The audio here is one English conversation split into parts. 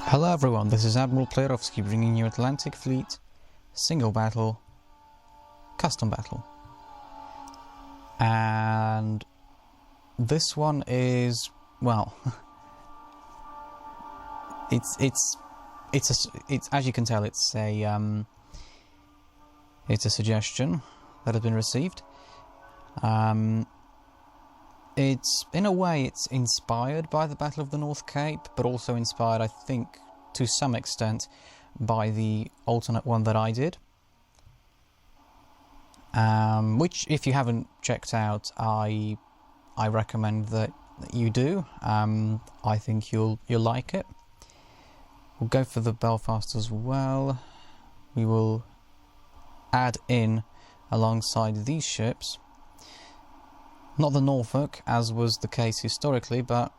Hello everyone, this is Admiral Playerovski bringing you Atlantic Fleet, Single Battle, Custom Battle. And this one is, well, it's as you can tell, it's a suggestion that has been received. It's, in a way, it's inspired by the Battle of the North Cape, but also inspired, I think, to some extent, by the alternate one that I did. Which, if you haven't checked out, I recommend that you do. I think you'll like it. We'll go for the Belfast as well. We will add in, alongside these ships, not the Norfolk, as was the case historically, but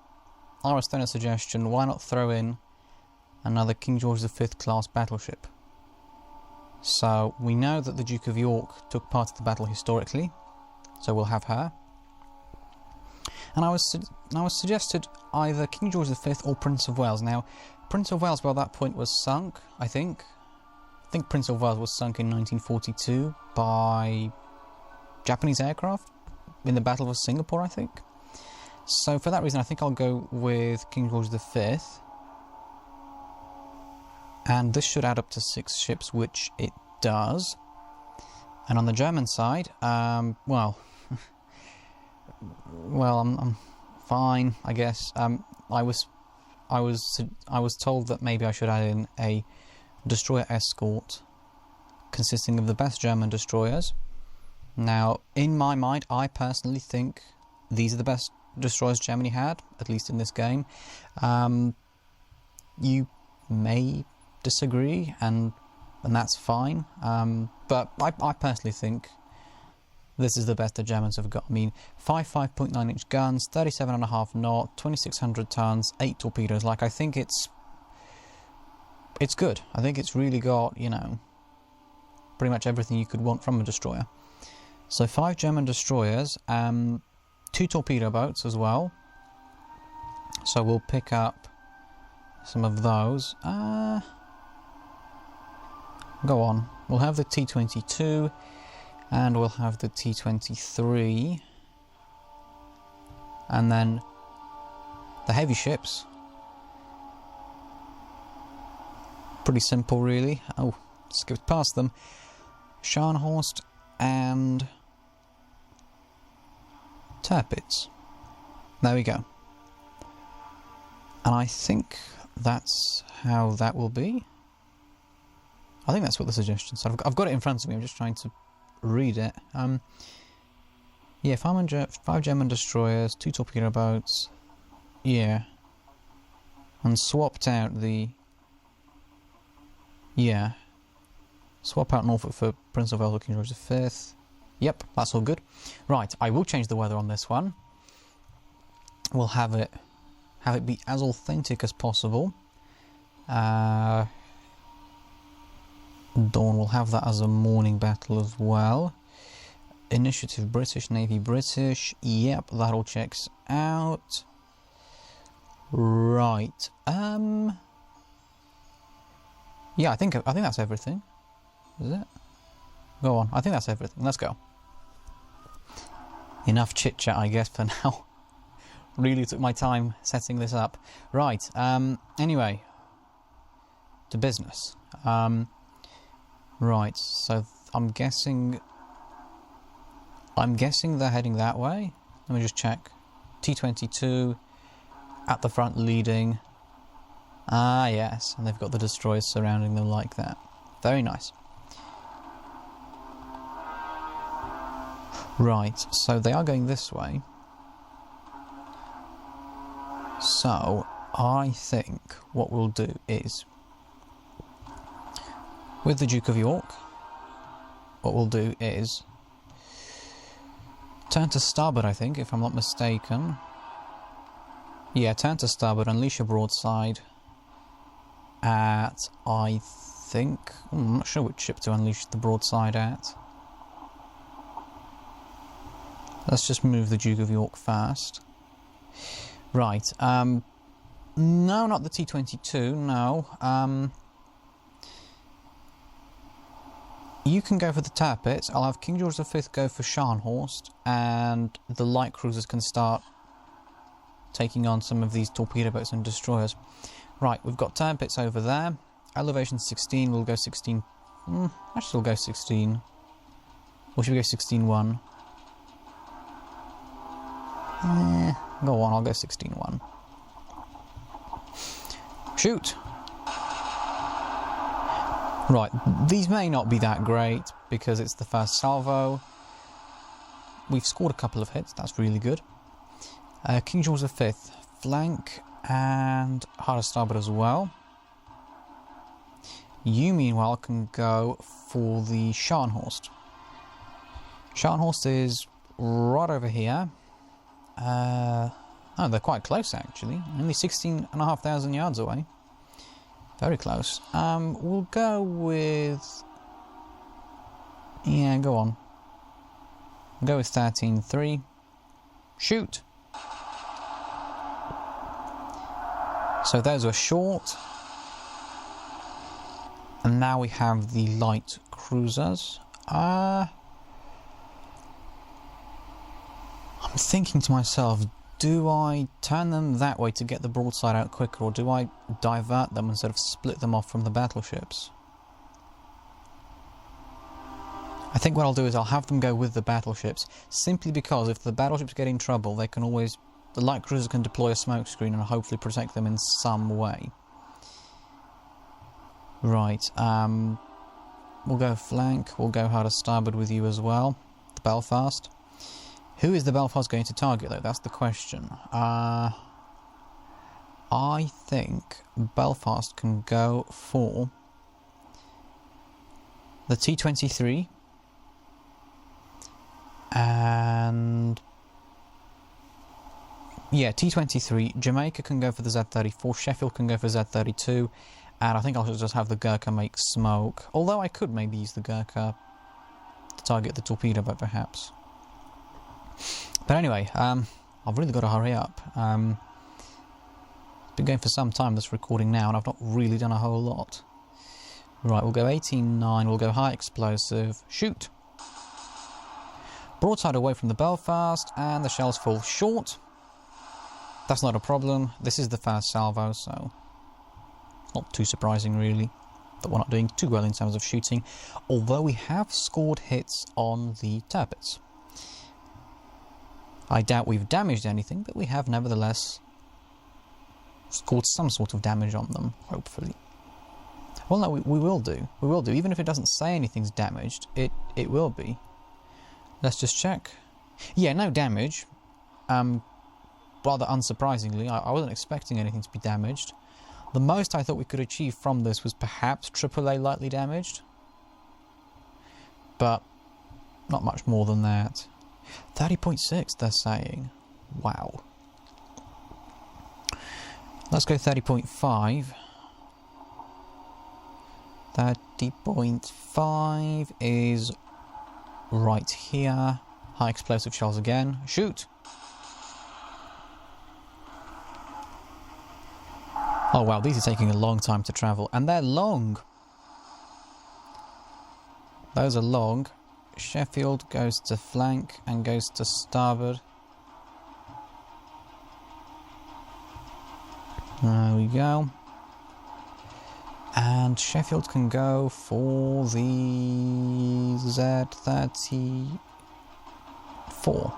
our standard suggestion, why not throw in another King George V class battleship? So we know that the Duke of York took part in the battle historically, so we'll have her. And I was suggested either King George V or Prince of Wales. Now, Prince of Wales by that point was sunk, I think. I think Prince of Wales was sunk in 1942 by Japanese aircraft in the Battle of Singapore, I think. So for that reason, I think I'll go with King George V. And this should add up to 6 ships, which it does. And on the German side, well, I'm fine, I guess. I was told that maybe I should add in a destroyer escort consisting of the best German destroyers. Now, in my mind, I personally think these are the best destroyers Germany had, at least in this game. You may disagree, and that's fine. But I personally think this is the best the Germans have got. I mean, 5.9-inch guns, 37.5 knot, 2,600 tons, 8 torpedoes. Like, I think it's good. I think it's really got, you know, pretty much everything you could want from a destroyer. So 5 German destroyers, 2 torpedo boats as well. So we'll pick up some of those. Go on. We'll have the T-22 and we'll have the T-23. And then the heavy ships. Pretty simple, really. Oh, skipped past them. Scharnhorst and Tirpitz. There we go. And I think that's how that will be. I think that's what the suggestion said. I've got it in front of me, I'm just trying to read it. Yeah, 5 German destroyers, 2 torpedo boats. Yeah. And swapped out the... Yeah. Swap out Norfolk for Prince of Wales or King George V. Yep, that's all good. Right, I will change the weather on this one. We'll have it be as authentic as possible. Dawn, we'll have that as a morning battle as well. Initiative British, Navy British. Yep, that all checks out. Right. Yeah, I think that's everything. Is it? Go on. I think that's everything. Let's go. Enough chit-chat, I guess, for now. Really took my time setting this up. Right. Anyway, to business. Right. So I'm guessing they're heading that way. Let me just check. T-22 at the front, leading. Ah, yes, and they've got the destroyers surrounding them like that. Very nice. Right, so they are going this way. So, I think what we'll do is, with the Duke of York, what we'll do is turn to starboard, I think, if I'm not mistaken. Yeah, turn to starboard, unleash a broadside at, I think... I'm not sure which ship to unleash the broadside at. Let's just move the Duke of York fast. Right, No, not the T-22, no. You can go for the Tirpitz. I'll have King George V go for Scharnhorst, and the light cruisers can start taking on some of these torpedo boats and destroyers. Right, we've got Tirpitz over there. Elevation 16, we'll go 16... actually, we'll go 16. Or should we go 16-1? Go on, I'll go 16-1. Shoot! Right, these may not be that great because it's the first salvo. We've scored a couple of hits, that's really good. King George V, flank and hard starboard as well. You, meanwhile, can go for the Scharnhorst. Scharnhorst is right over here. Oh, they're quite close, actually. Only 16,500 yards away. Very close. We'll go with... Yeah, go on. We'll go with 13-3. Shoot! So those are short. And now we have the light cruisers. I'm thinking to myself, do I turn them that way to get the broadside out quicker, or do I divert them and sort of split them off from the battleships? I think what I'll do is I'll have them go with the battleships, simply because if the battleships get in trouble, they can always... the light cruiser can deploy a smoke screen and hopefully protect them in some way. Right, we'll go flank, we'll go hard starboard with you as well, the Belfast. Who is the Belfast going to target, though? That's the question. I think Belfast can go for the T-23 and... yeah, T-23. Jamaica can go for the Z-34, Sheffield can go for Z-32, and I think I'll just have the Gurkha make smoke. Although I could maybe use the Gurkha to target the torpedo boat, perhaps. But anyway, I've really got to hurry up. It's been going for some time, this recording now, and I've not really done a whole lot. Right, we'll go 18-9, we'll go high explosive, shoot! Broadside away from the Belfast, and the shells fall short. That's not a problem, this is the first salvo, so not too surprising really that we're not doing too well in terms of shooting, although we have scored hits on the Tirpitz. I doubt we've damaged anything, but we have nevertheless scored some sort of damage on them, hopefully. Well, no, we will do. We will do. Even if it doesn't say anything's damaged, it will be. Let's just check. Yeah, no damage. Rather unsurprisingly, I wasn't expecting anything to be damaged. The most I thought we could achieve from this was perhaps AAA lightly damaged. But not much more than that. 30.6, they're saying. Wow. Let's go 30.5. 30.5 is right here. High explosive shells again. Shoot! Oh wow, these are taking a long time to travel. And they're long! Those are long. Sheffield goes to flank and goes to starboard. There we go. And Sheffield can go for the Z-34.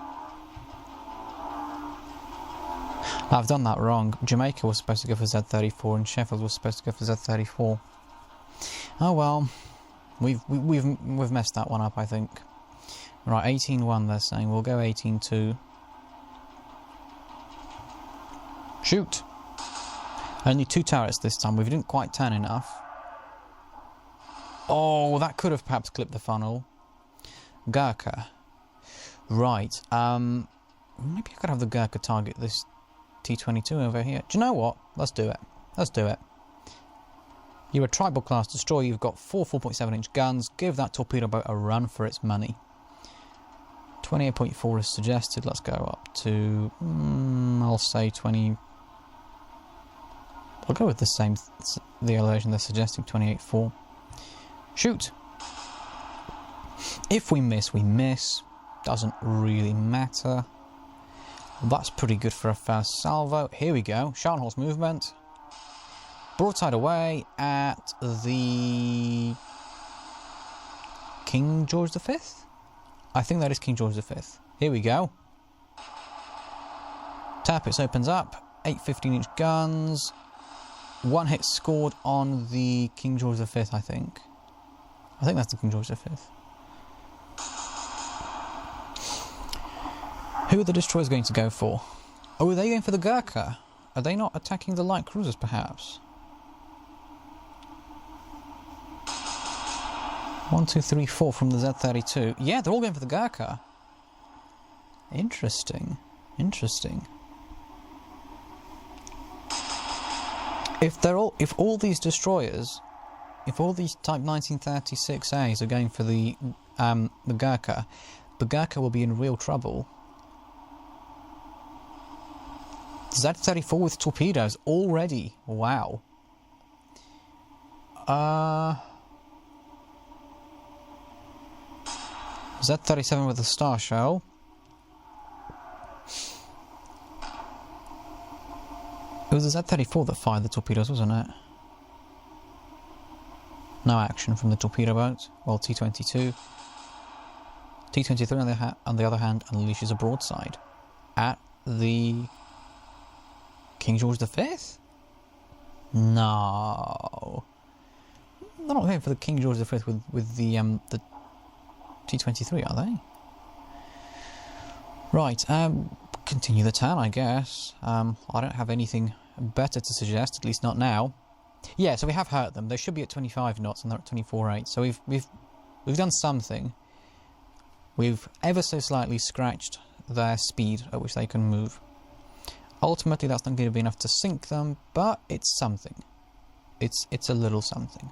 I've done that wrong. Jamaica was supposed to go for Z-34 and Sheffield was supposed to go for Z-34. Oh well. We've messed that one up, I think. Right, 18-1 they're saying. We'll go 18-2. Shoot! Only 2 turrets this time. We didn't quite turn enough. Oh, that could have perhaps clipped the funnel. Gurkha. Right. Maybe I could have the Gurkha target this T-22 over here. Do you know what? Let's do it. Let's do it. You're a tribal class destroyer, you've got 4 4.7-inch guns, give that torpedo boat a run for its money. 28.4 is suggested, let's go up to, I'll say 20... I'll go with the same, the elevation they're suggesting, 28.4. Shoot! If we miss, we miss. Doesn't really matter. That's pretty good for a first salvo. Here we go. Scharnhorst movement. Broadside away at the King George V? I think that is King George V. Here we go. Tappets opens up. 8 15-inch guns. One hit scored on the King George V, I think. I think that's the King George V. Who are the destroyers going to go for? Oh, are they going for the Gurkha? Are they not attacking the light cruisers, perhaps? 1, 2, 3, 4 from the Z-32. Yeah, they're all going for the Gurkha. Interesting. Interesting. If all these destroyers, if all these Type 1936As are going for the Gurkha will be in real trouble. Z-34 with torpedoes already. Wow. Z-37 with the Star Shell. It was the Z-34 that fired the torpedoes, wasn't it? No action from the torpedo boat. Well, T-22. T-23 on the other hand unleashes a broadside at the King George V? No. They're not going for the King George V with the T-23, are they? Right, continue the turn, I guess. I don't have anything better to suggest, at least not now. Yeah, so we have hurt them. They should be at 25 knots and they're at 24.8. So we've done something. We've ever so slightly scratched their speed at which they can move. Ultimately, that's not going to be enough to sink them, but it's something. It's a little something.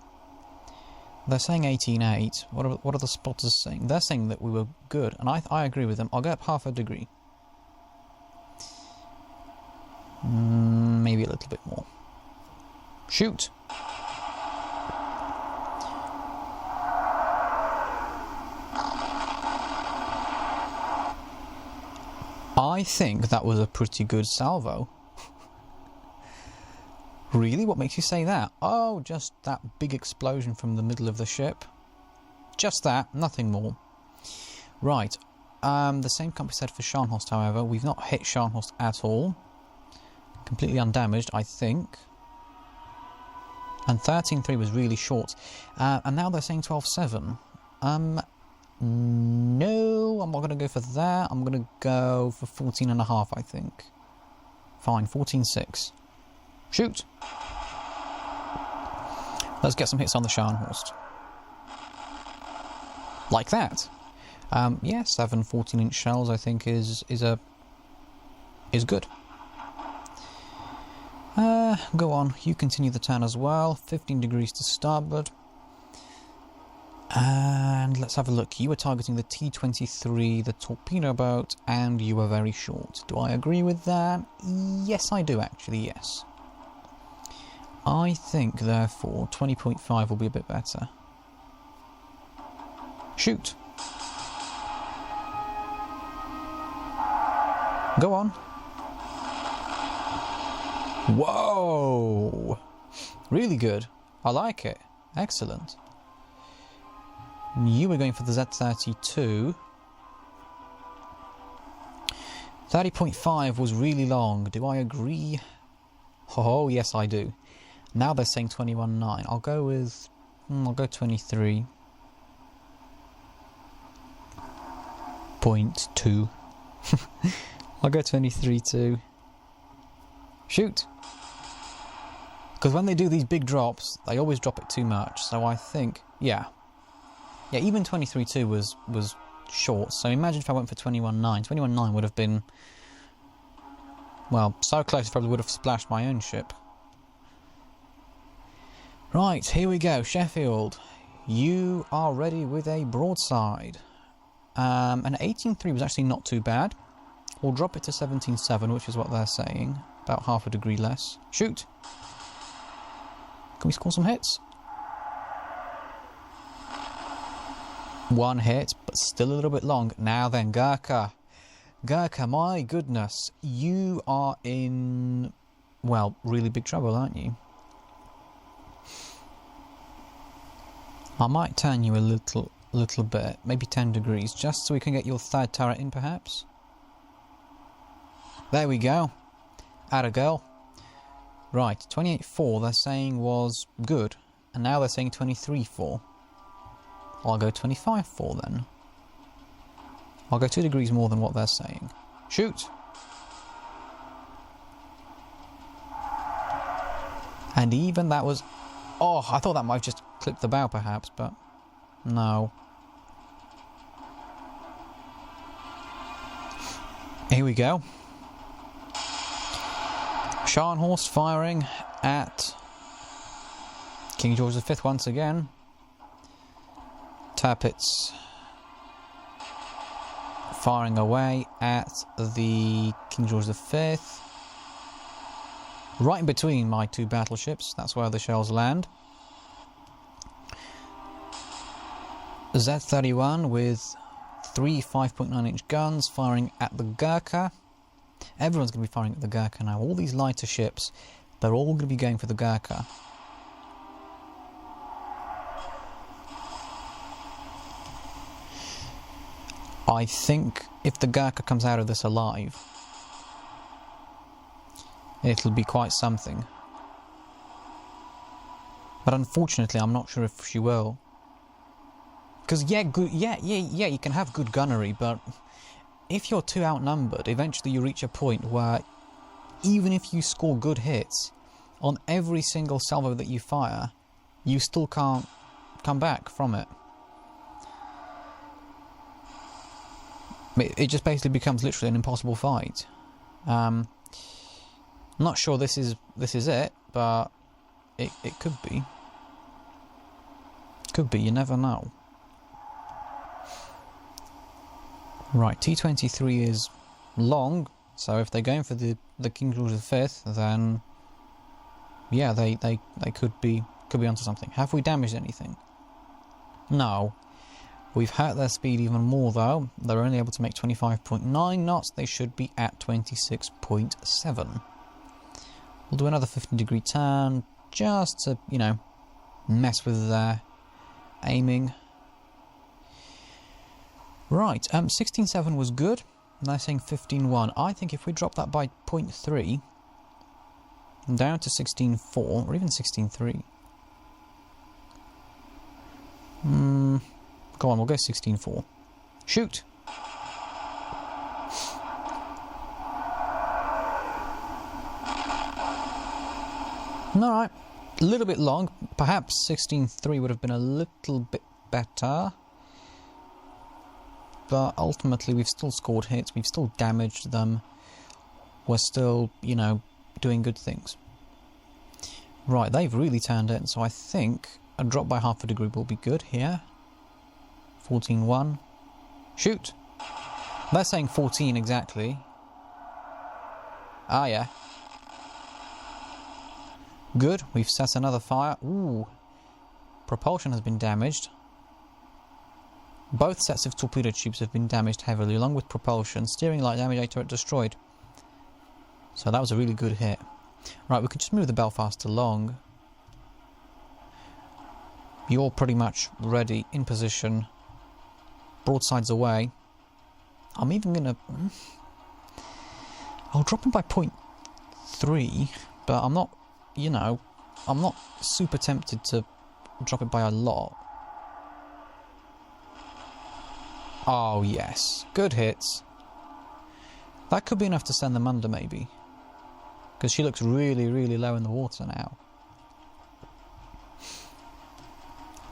They're saying 18.8. What are the spotters saying? They're saying that we were good, and I agree with them. I'll go up half a degree. Maybe a little bit more. Shoot! I think that was a pretty good salvo. Really? What makes you say that? Oh, just that big explosion from the middle of the ship. Just that, nothing more. Right. The same can't be said for Scharnhorst, however. We've not hit Scharnhorst at all. Completely undamaged, I think. And 13.3 was really short. And now they're saying 12.7. No, I'm not going to go for that. I'm going to go for 14.5, I think. Fine, 14.6. Shoot! Let's get some hits on the Scharnhorst. Like that. Yeah, 7 14-inch shells I think is good. Go on, you continue the turn as well. 15 degrees to starboard. And let's have a look. You were targeting the T-23, the torpedo boat, and you were very short. Do I agree with that? Yes, I do actually, yes. I think, therefore, 20.5 will be a bit better. Shoot! Go on. Whoa! Really good. I like it. Excellent. You were going for the Z-32. 30.5 was really long. Do I agree? Oh, yes, I do. Now they're saying 21.9. I'll go with... I'll go 23.2. I'll go 23.2. Shoot! Because when they do these big drops, they always drop it too much. So I think... Yeah. Yeah, even 23.2 was short. So imagine if I went for 21.9. 21.9 would have been... Well, so close I probably would have splashed my own ship. Right, here we go. Sheffield, you are ready with a broadside. An 18.3 was actually not too bad. We'll drop it to 17.7, which is what they're saying. About half a degree less. Shoot! Can we score some hits? One hit, but still a little bit long. Now then, Gurkha. Gurkha, my goodness. You are in, well, really big trouble, aren't you? I might turn you a little bit, maybe 10 degrees, just so we can get your third turret in, perhaps. There we go. Atta girl. Right, 28.4 they're saying was good, and now they're saying 23.4. I'll go 25.4 then. I'll go 2 degrees more than what they're saying. Shoot! And even that was... Oh, I thought that might have just clipped the bow perhaps, but no. Here we go. Scharnhorst firing at King George V once again. Tirpitz firing away at the King George V. Right in between my two battleships, that's where the shells land. Z-31 with 3 5.9-inch guns firing at the Gurkha. Everyone's going to be firing at the Gurkha now. All these lighter ships, they're all going to be going for the Gurkha. I think if the Gurkha comes out of this alive, it'll be quite something. But unfortunately, I'm not sure if she will. Because yeah, you can have good gunnery, but if you're too outnumbered, eventually you reach a point where even if you score good hits on every single salvo that you fire, you still can't come back from it. It just basically becomes literally an impossible fight. I'm not sure this is it, but it could be. Could be, you never know. Right, T-23 is long, so if they're going for the King George V, then yeah, they could be onto something. Have we damaged anything? No. We've hurt their speed even more though. They're only able to make 25.9 knots. They should be at 26.7. We'll do another 15-degree turn just to, you know, mess with their aiming. Right, 16.7 was good. They're saying 15.1. I think if we drop that by 0.3 down to 16.4 or even 16.3. Go on, we'll go 16.4. Shoot! Alright, a little bit long. Perhaps 16.3 would have been a little bit better. But ultimately we've still scored hits, we've still damaged them. We're still, you know, doing good things. Right, they've really turned it, so I think a drop by half a degree will be good here. 14.1. Shoot! They're saying 14 exactly. Ah, yeah. Good, we've set another fire. Ooh. Propulsion has been damaged. Both sets of torpedo tubes have been damaged heavily, along with propulsion. Steering light damage, turret destroyed. So that was a really good hit. Right, we can just move the Belfast along. You're pretty much ready, in position. Broadsides away. I'm even gonna... I'll drop him by 0.3, but I'm not, you know, I'm not super tempted to drop it by a lot. Oh yes, good hits. That could be enough to send them under maybe. Because she looks really, really low in the water now.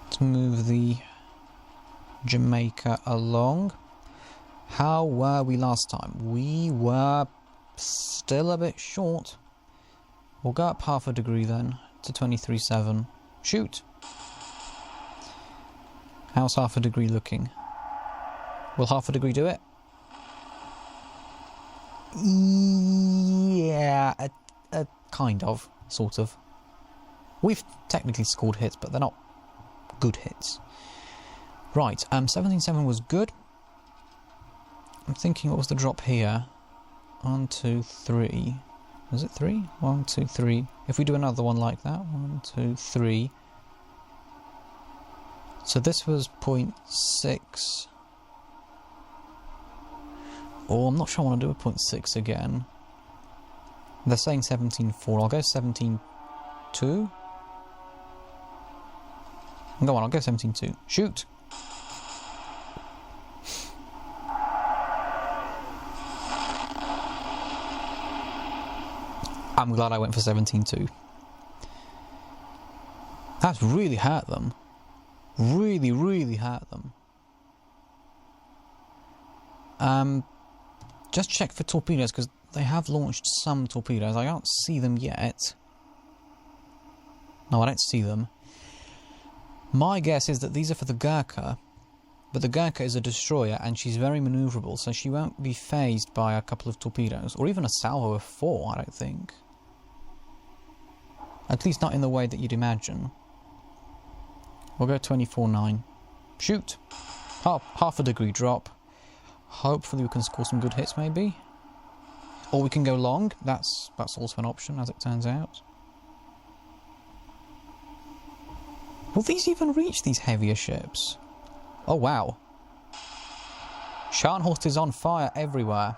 Let's move the Jamaica along. How were we last time? We were still a bit short. We'll go up half a degree then to 23.7. Shoot! How's half a degree looking? Will half a degree do it? Yeah, kind of, sort of. We've technically scored hits, but they're not good hits. Right, 17-7 was good. I'm thinking, what was the drop here? 1, 2, 3. Was it 3? 1, 2, 3. If we do another one like that, 1, 2, 3. So this was 0.6. Oh, I'm not sure I want to do a 0.6 again. They're saying 17.4. I'll go 17.2. Go on, I'll go 17.2. Shoot! I'm glad I went for 17.2. That's really hurt them. Really, really hurt them. Just check for torpedoes, because they have launched some torpedoes. I can't see them yet. No, I don't see them. My guess is that these are for the Gurkha, but the Gurkha is a destroyer and she's very manoeuvrable, so she won't be phased by a couple of torpedoes, or even a salvo of 4, I don't think. At least not in the way that you'd imagine. We'll go 24-9. Shoot! Half a degree drop. Hopefully we can score some good hits, maybe. Or we can go long. That's also an option, as it turns out. Will these even reach these heavier ships? Oh, wow. Scharnhorst is on fire everywhere.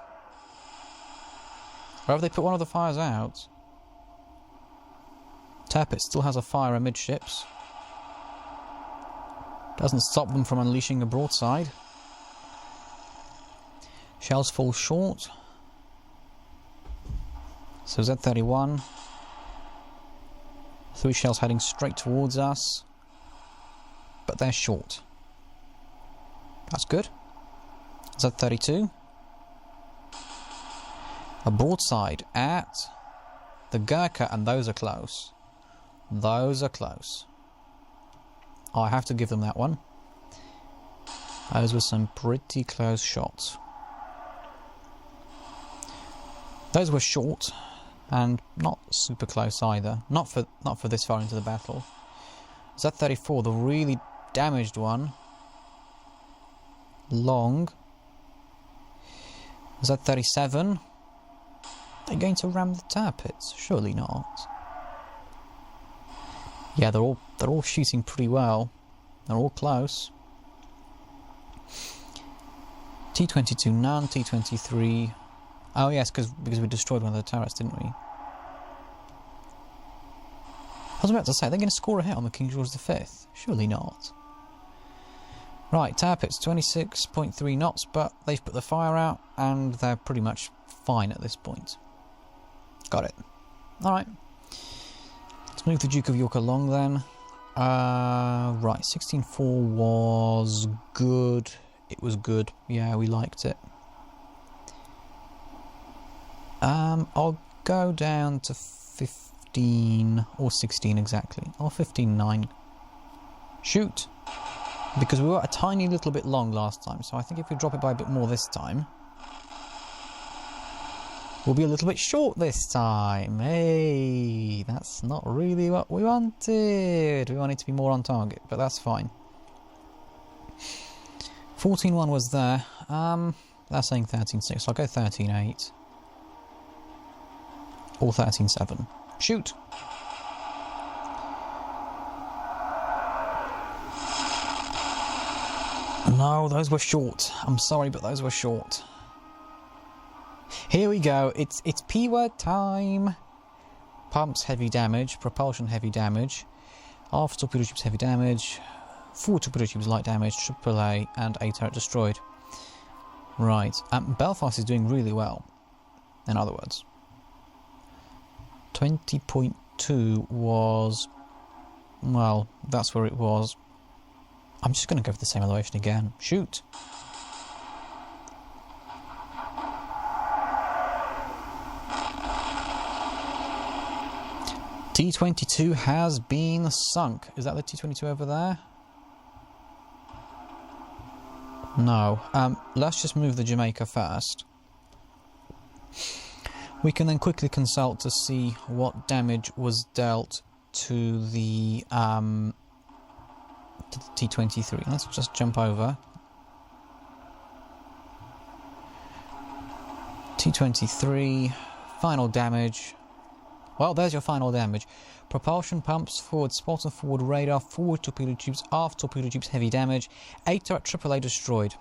Where have they put one of the fires out? Tirpitz still has a fire amidships. Doesn't stop them from unleashing a broadside. Shells fall short. So Z31. 3 shells heading straight towards us. But they're short. That's good. Z32. A broadside at the Gurkha, and those are close. Those are close. I have to give them that one. Those were some pretty close shots. Those were short and not super close either. Not for this far into the battle. Z34, the really damaged one. Long. Z37. They're going to ram the Tirpitz? Surely not. Yeah, they're all shooting pretty well. They're all close. T22 none, T23. Oh yes, because we destroyed one of the turrets, didn't we? I was about to say, they're going to score a hit on the King George V. Surely not. Right, Tirpitz, 26.3 knots, but they've put the fire out, and they're pretty much fine at this point. Got it. Alright. Let's move the Duke of York along then. Right, 16.4 was good. It was good. Yeah, we liked it. I'll go down to 15 or 16 exactly. Or 15.9. Shoot! Because we were a tiny little bit long last time, so I think if we drop it by a bit more this time, we'll be a little bit short this time. Hey, that's not really what we wanted. We wanted to be more on target, but that's fine. 14.1 was there. They're saying 13.6, so I'll go 13.8. Or 13.7. Shoot! No, those were short. I'm sorry, but those were short. Here we go. It's P-word time. Pumps heavy damage. Propulsion heavy damage. Half torpedo tubes heavy damage. 4 torpedo tubes light damage. AAA and a turret destroyed. Right. Belfast is doing really well. In other words. 20.2 was... Well, that's where it was. I'm just going to go for the same elevation again. Shoot! T-22 has been sunk. Is that the T-22 over there? No. Let's just move the Jamaica first. We can then quickly consult to see what damage was dealt to the T23. Let's just jump over. T23, final damage. Well, there's your final damage. Propulsion pumps, forward spotter, forward radar, forward torpedo tubes, aft torpedo tubes, heavy damage. 8 turret AAA destroyed.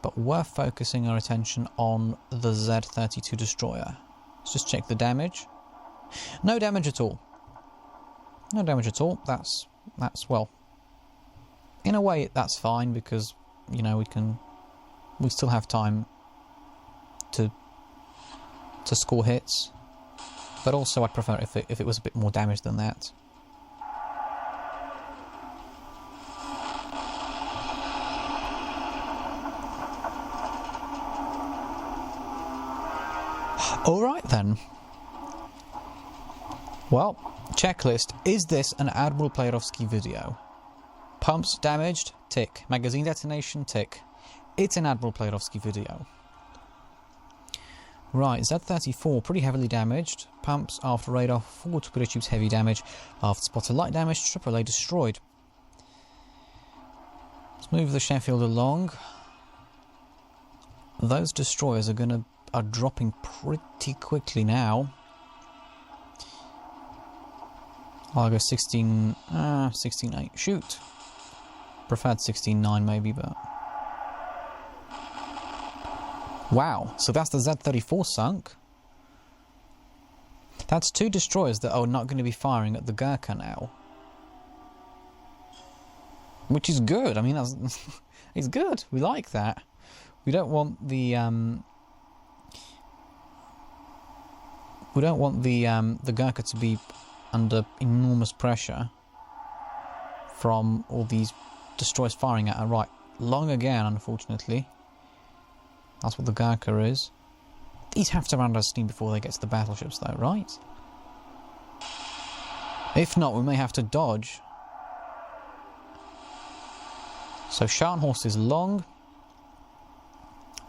But we're focusing our attention on the Z-32 destroyer. Let's just check the damage. No damage at all. No damage at all. That's well. In a way, that's fine because, you know, we still have time to score hits. But also, I'd prefer if it was a bit more damage than that. Alright then. Well, checklist. Is this an Admiral Playerovski video? Pumps damaged? Tick. Magazine detonation? Tick. It's an Admiral Playerovski video. Right, Z-34, pretty heavily damaged. Pumps, aft radar, forward torpedo tubes, heavy damage. Aft spotter, light damage, AAA destroyed. Let's move the Sheffield along. Those destroyers are dropping pretty quickly now. I'll go 16.8. Shoot. Preferred 16.9 maybe, but... Wow, so that's the Z-34 sunk. That's 2 destroyers that are not going to be firing at the Gurkha now. Which is good, I mean, that's it's good, we like that. We don't want the Gurkha to be under enormous pressure from all these destroyers firing at her. Right, long again, unfortunately. That's what the Gurkha is. These have to run out of steam before they get to the battleships though, right? If not, we may have to dodge. So Scharnhorst is long.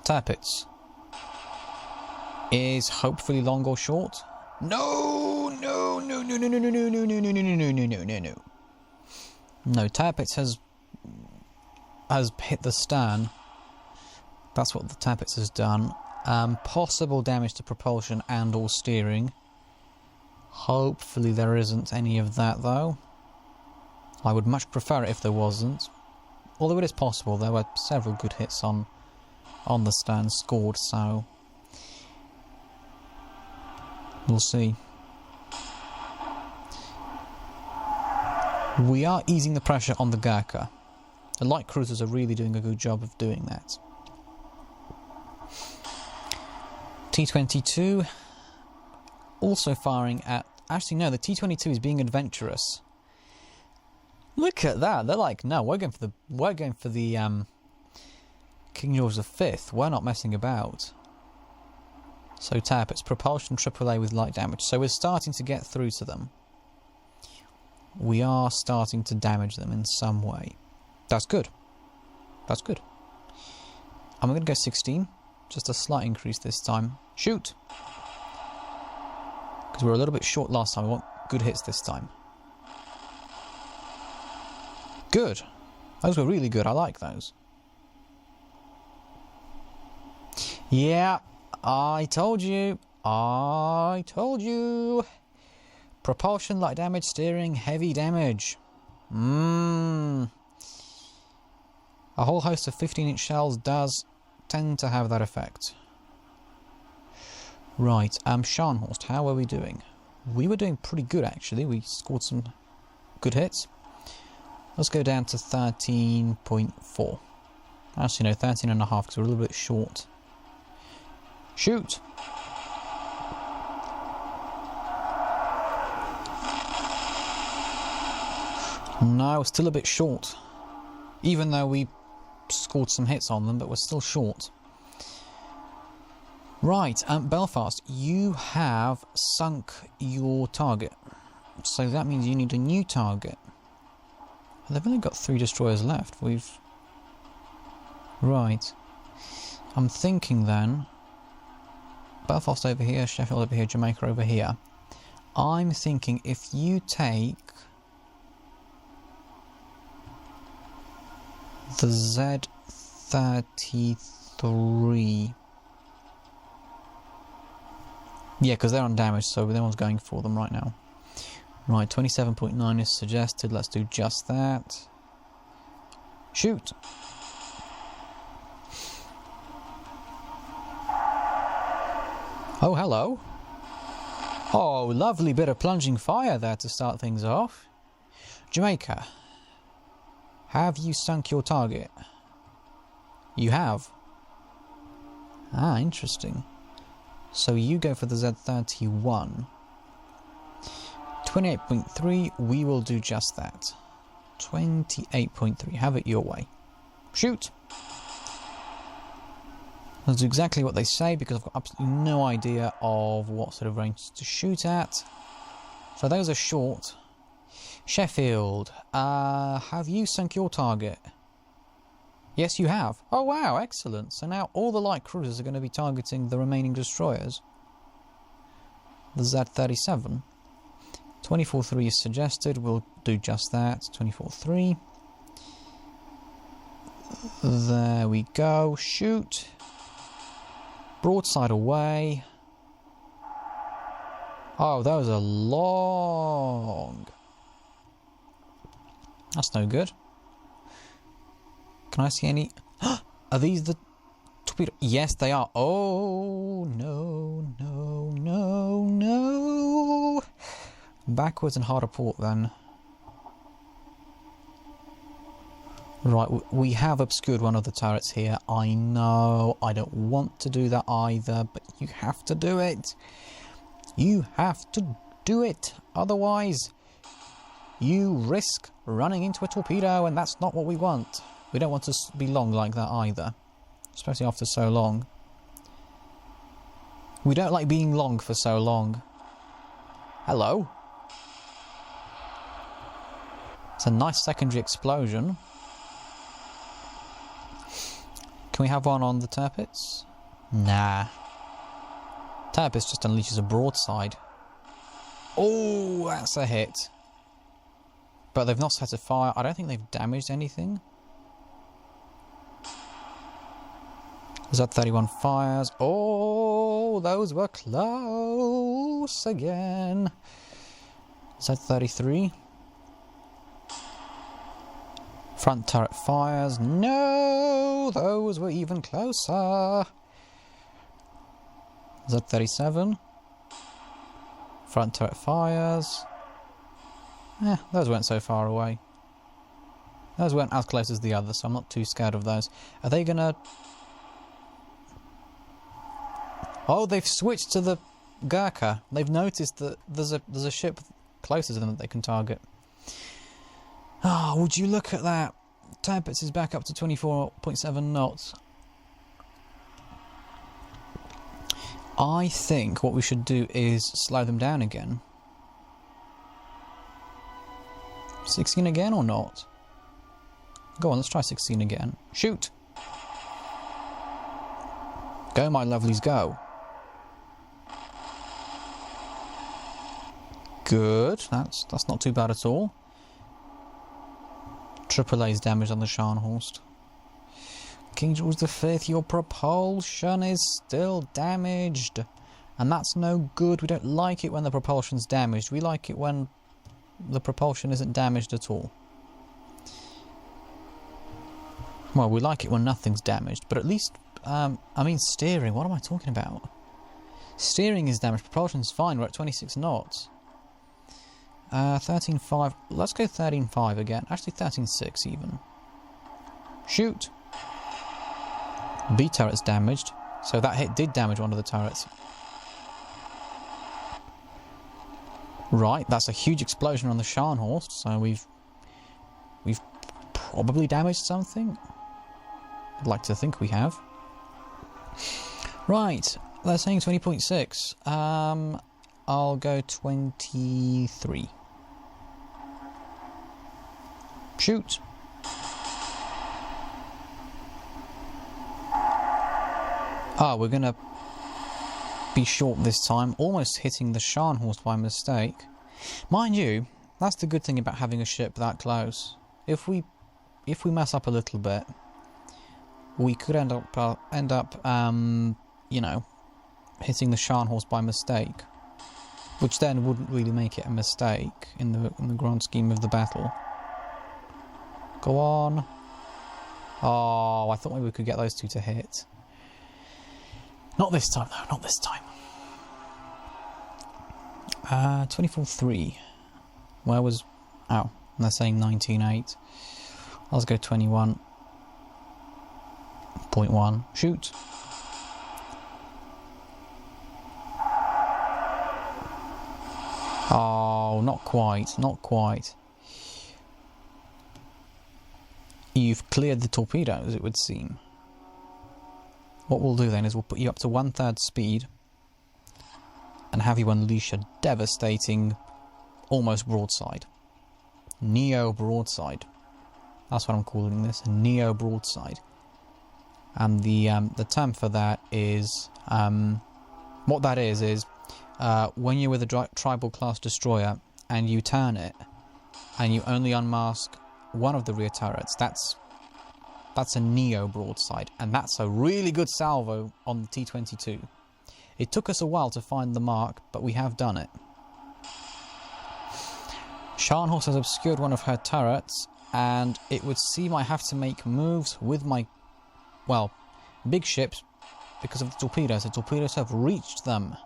Tirpitz is hopefully long or short. No. No, Tirpitz has hit the stern. That's what the Tirpitz has done. Possible damage to propulsion and or steering. Hopefully there isn't any of that though. I would much prefer it if there wasn't. Although it is possible, there were several good hits on the stern scored, so we'll see. We are easing the pressure on the Gurkha. The light cruisers are really doing a good job of doing that. T-22 also firing at... Actually, no, the T-22 is being adventurous. Look at that! They're like, no, we're going for the King George V. We're not messing about. So Tirpitz, propulsion AAA with light damage. So we're starting to get through to them. We are starting to damage them in some way. That's good. That's good. I'm going to go 16. Just a slight increase this time. Shoot! Because we were a little bit short last time. We want good hits this time. Good. Those were really good. I like those. Yeah, I told you. I told you. Propulsion, light damage, steering, heavy damage. A whole host of 15-inch shells does tend to have that effect. Right, Scharnhorst, how are we doing? We were doing pretty good actually. We scored some good hits. Let's go down to 13.4. Actually no, 13.5 because we're a little bit short. Shoot! No, we're still a bit short. Even though we scored some hits on them, but we're still short. Right, Belfast, you have sunk your target. So that means you need a new target. They've only got 3 destroyers left. Right. I'm thinking then... Belfast over here, Sheffield over here, Jamaica over here. I'm thinking if you take the Z33... Yeah, because they're undamaged, so no one's going for them right now. Right, 27.9 is suggested. Let's do just that. Shoot! Oh, hello. Oh, lovely bit of plunging fire there to start things off. Jamaica, have you sunk your target? You have. Ah, interesting. So you go for the Z31. 28.3, we will do just that. 28.3, have it your way. Shoot! Let's do exactly what they say, because I've got absolutely no idea of what sort of range to shoot at. So those are short. Sheffield, have you sunk your target? Yes, you have. Oh wow, excellent. So now all the light cruisers are going to be targeting the remaining destroyers. The Z37. 24.3 is suggested, we'll do just that. 24.3. There we go, shoot. Broadside away. Oh, those are long. That's no good. Can I see any... Are these the torpedo? Yes, they are. Oh, no, no, no, no. Backwards and harder port, then. Right, we have obscured one of the turrets here. I know, I don't want to do that either, but you have to do it. You have to do it. Otherwise, you risk running into a torpedo, and that's not what we want. We don't want to be long like that either, especially after so long. We don't like being long for so long. Hello. It's a nice secondary explosion. Can we have one on the Tirpitz? Nah. Tirpitz just unleashes a broadside. Oh, that's a hit. But they've not set a fire. I don't think they've damaged anything. Z31 fires. Oh, those were close again. Z33. Front turret fires. No, those were even closer. Z37. Front turret fires. Those weren't so far away. Those weren't as close as the others, so I'm not too scared of those. Are they gonna... Oh, they've switched to the Gurkha. They've noticed that there's a ship closer to them that they can target. Oh, would you look at that? Tirpitz is back up to 24.7 knots. I think what we should do is slow them down again. 16 again or not? Go on, let's try 16 again. Shoot! Go, my lovelies, go. Good, that's not too bad at all. AAA's damage on the Scharnhorst. King George V, your propulsion is still damaged. And that's no good. We don't like it when the propulsion's damaged. We like it when the propulsion isn't damaged at all. Well, we like it when nothing's damaged, but at least, I mean steering, what am I talking about? Steering is damaged, propulsion's fine, we're at 26 knots. 13.5, let's go 13.5 again, actually 13.6 even. Shoot! B turret's damaged, so that hit did damage one of the turrets. Right, that's a huge explosion on the Scharnhorst, so we've probably damaged something. I'd like to think we have. Right, they're saying 20.6. I'll go 23. Shoot. Ah, we're gonna... be short this time, almost hitting the Scharnhorst by mistake. Mind you, that's the good thing about having a ship that close. If we mess up a little bit, we could end up you know, hitting the Scharnhorst by mistake, which then wouldn't really make it a mistake in the grand scheme of the battle. Go on. Oh, I thought maybe we could get those two to hit. Not this time, though. Not this time. 24-3. Where was... Oh, they're saying 19-8. Let's go 21.1. Shoot. Oh, not quite. Not quite. You've cleared the torpedoes, it would seem. What we'll do then is we'll put you up to 1/3 speed and have you unleash a devastating, almost broadside. Neo broadside. That's what I'm calling this, a neo broadside. And the term for that is what that is when you're with a tribal class destroyer and you turn it and you only unmask one of the rear turrets, that's a neo broadside, and that's a really good salvo on the T-22. It took us a while to find the mark, but we have done it. Scharnhorst has obscured one of her turrets, and it would seem I have to make moves with my, well, big ships because of the torpedoes. The torpedoes have reached them.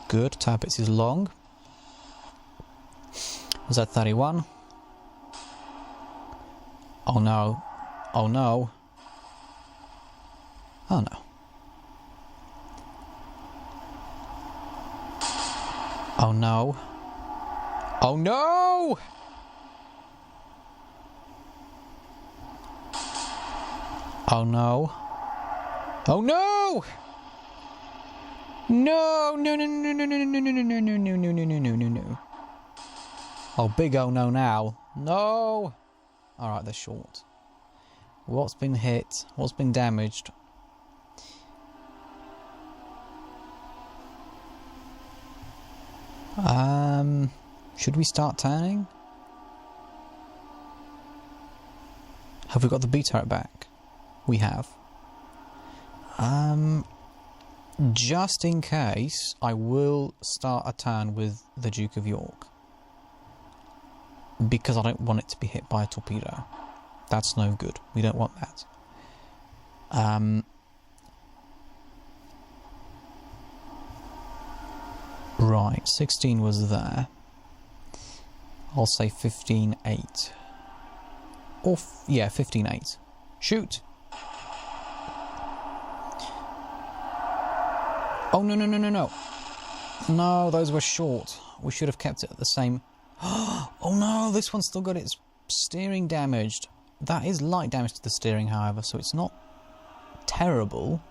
Good, Tirpitz is long. Z31. Oh no. Oh no. Oh no. Oh no. Oh no! Oh no. Oh no! No! No, no, no, no, no, no, no, no, no, no, no, no, no, no, no, no. Oh, big oh no now. No! Alright, they're short. What's been hit? What's been damaged? Should we start turning? Have we got the B turret back? We have. Just in case, I will start a turn with the Duke of York. Because I don't want it to be hit by a torpedo. That's no good. We don't want that. Right, 16 was there. I'll say 15-8. Or, yeah, 15-8. Shoot! Oh, no, no, no, no, no. No, those were short. We should have kept it at the same... Oh no, this one's still got its steering damaged. That is light damage to the steering, however, so it's not terrible.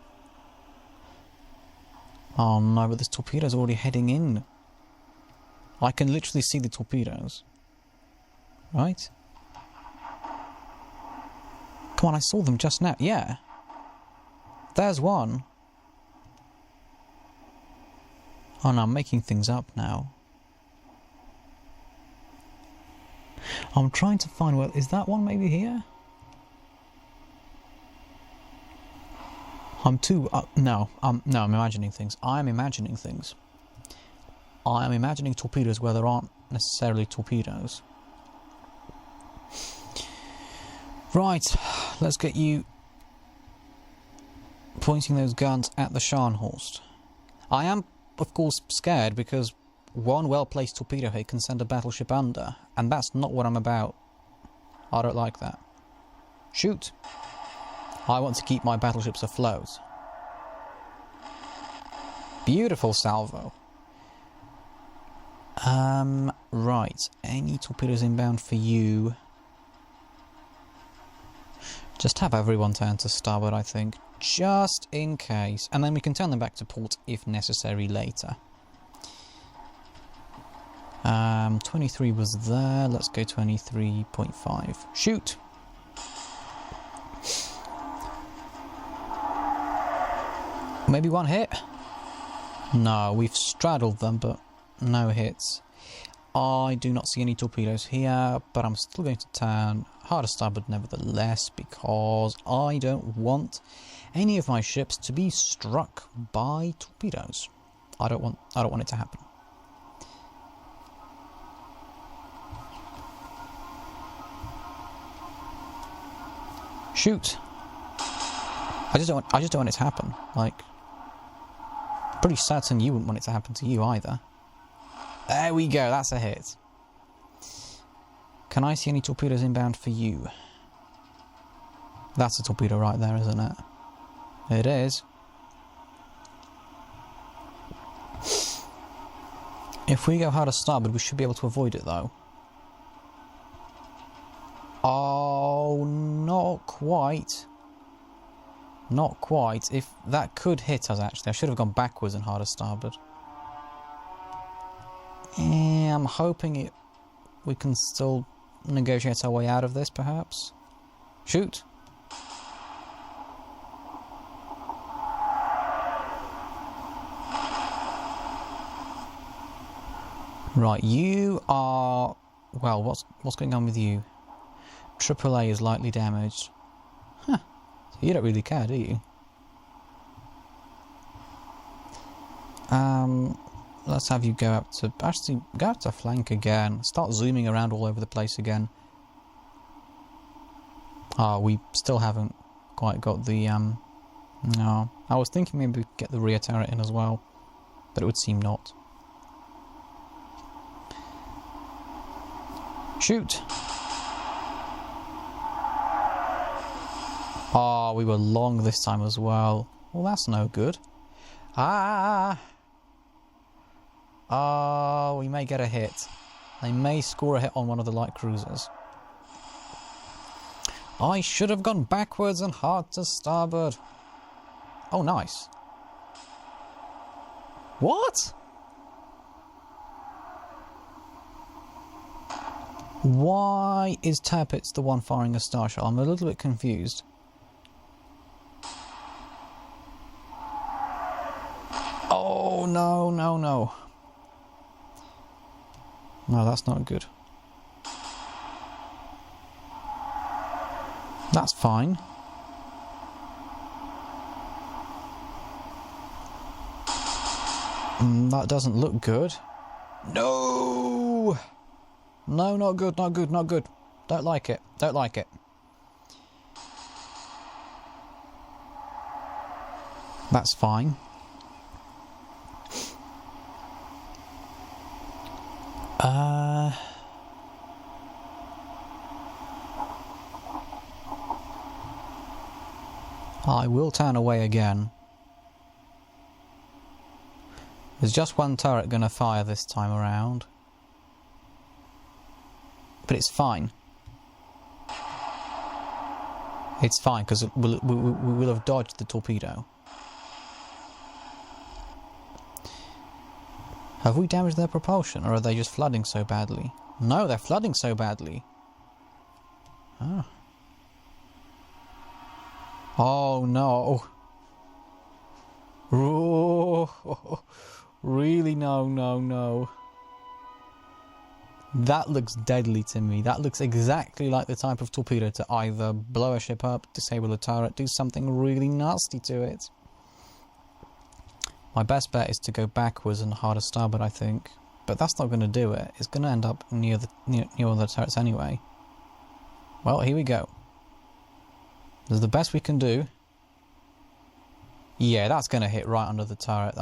Oh no, but this torpedo's already heading in. I can literally see the torpedoes. Right? Come on, I saw them just now. Yeah. There's one. Oh no, I'm making things up now. I'm trying to find where... Is that one maybe here? No, I'm imagining things. I'm imagining things. I am imagining torpedoes where there aren't necessarily torpedoes. Right, let's get you pointing those guns at the Scharnhorst. I am, of course, scared because one well-placed torpedo hit can send a battleship under, and that's not what I'm about. I don't like that. Shoot! I want to keep my battleships afloat. Beautiful salvo. Right. Any torpedoes inbound for you? Just have everyone turn to starboard, I think. Just in case. And then we can turn them back to port if necessary later. 23 was there. Let's go 23.5. Shoot! Maybe one hit? No, we've straddled them, but no hits. I do not see any torpedoes here, but I'm still going to turn harder starboard nevertheless, because I don't want any of my ships to be struck by torpedoes. I don't want it to happen. Shoot! I just don't want it to happen. Like, pretty certain you wouldn't want it to happen to you either. There we go, that's a hit. Can I see any torpedoes inbound for you? That's a torpedo right there, isn't it? It is. If we go harder starboard, we should be able to avoid it, though. Oh, not quite. Not quite. If that could hit us, actually. I should have gone backwards and harder starboard. Yeah, I'm hoping we can still negotiate our way out of this, perhaps. Shoot! Right, you are... Well, what's going on with you? AAA is lightly damaged. Huh. So you don't really care, do you? Let's have you go up to... Actually, go up to flank again. Start zooming around all over the place again. Ah, we still haven't quite got the... No. I was thinking maybe we'd get the rear turret in as well. But it would seem not. Shoot! Ah, we were long this time as well. Well, that's no good. Ah! Oh, we may get a hit. They may score a hit on one of the light cruisers. I should have gone backwards and hard to starboard. Oh, nice. What? Why is Tirpitz the one firing a star shot? I'm a little bit confused. Oh, no, no, no. No, that's not good. That's fine. That doesn't look good. No! No, not good, not good, not good. Don't like it, don't like it. That's fine. I will turn away again. There's just one turret going to fire this time around. But it's fine. It's fine, because we will have dodged the torpedo. Have we damaged their propulsion, or are they just flooding so badly? No, they're flooding so badly. Ah. Oh no. Oh, really? No, no, no. That looks deadly to me. That looks exactly like the type of torpedo to either blow a ship up, disable a turret, do something really nasty to it. My best bet is to go backwards and harder starboard, I think. But that's not going to do it. It's going to end up near one of the turrets anyway. Well, here we go. This is the best we can do. Yeah, that's going to hit right under the turret.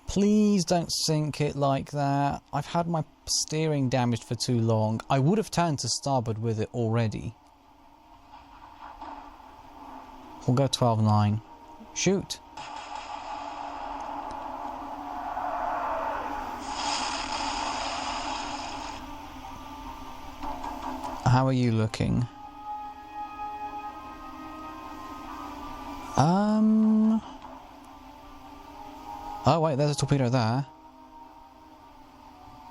Please don't sink it like that. I've had my steering damaged for too long. I would have turned to starboard with it already. We'll go 12-9. Shoot. How are you looking? Oh wait, there's a torpedo there.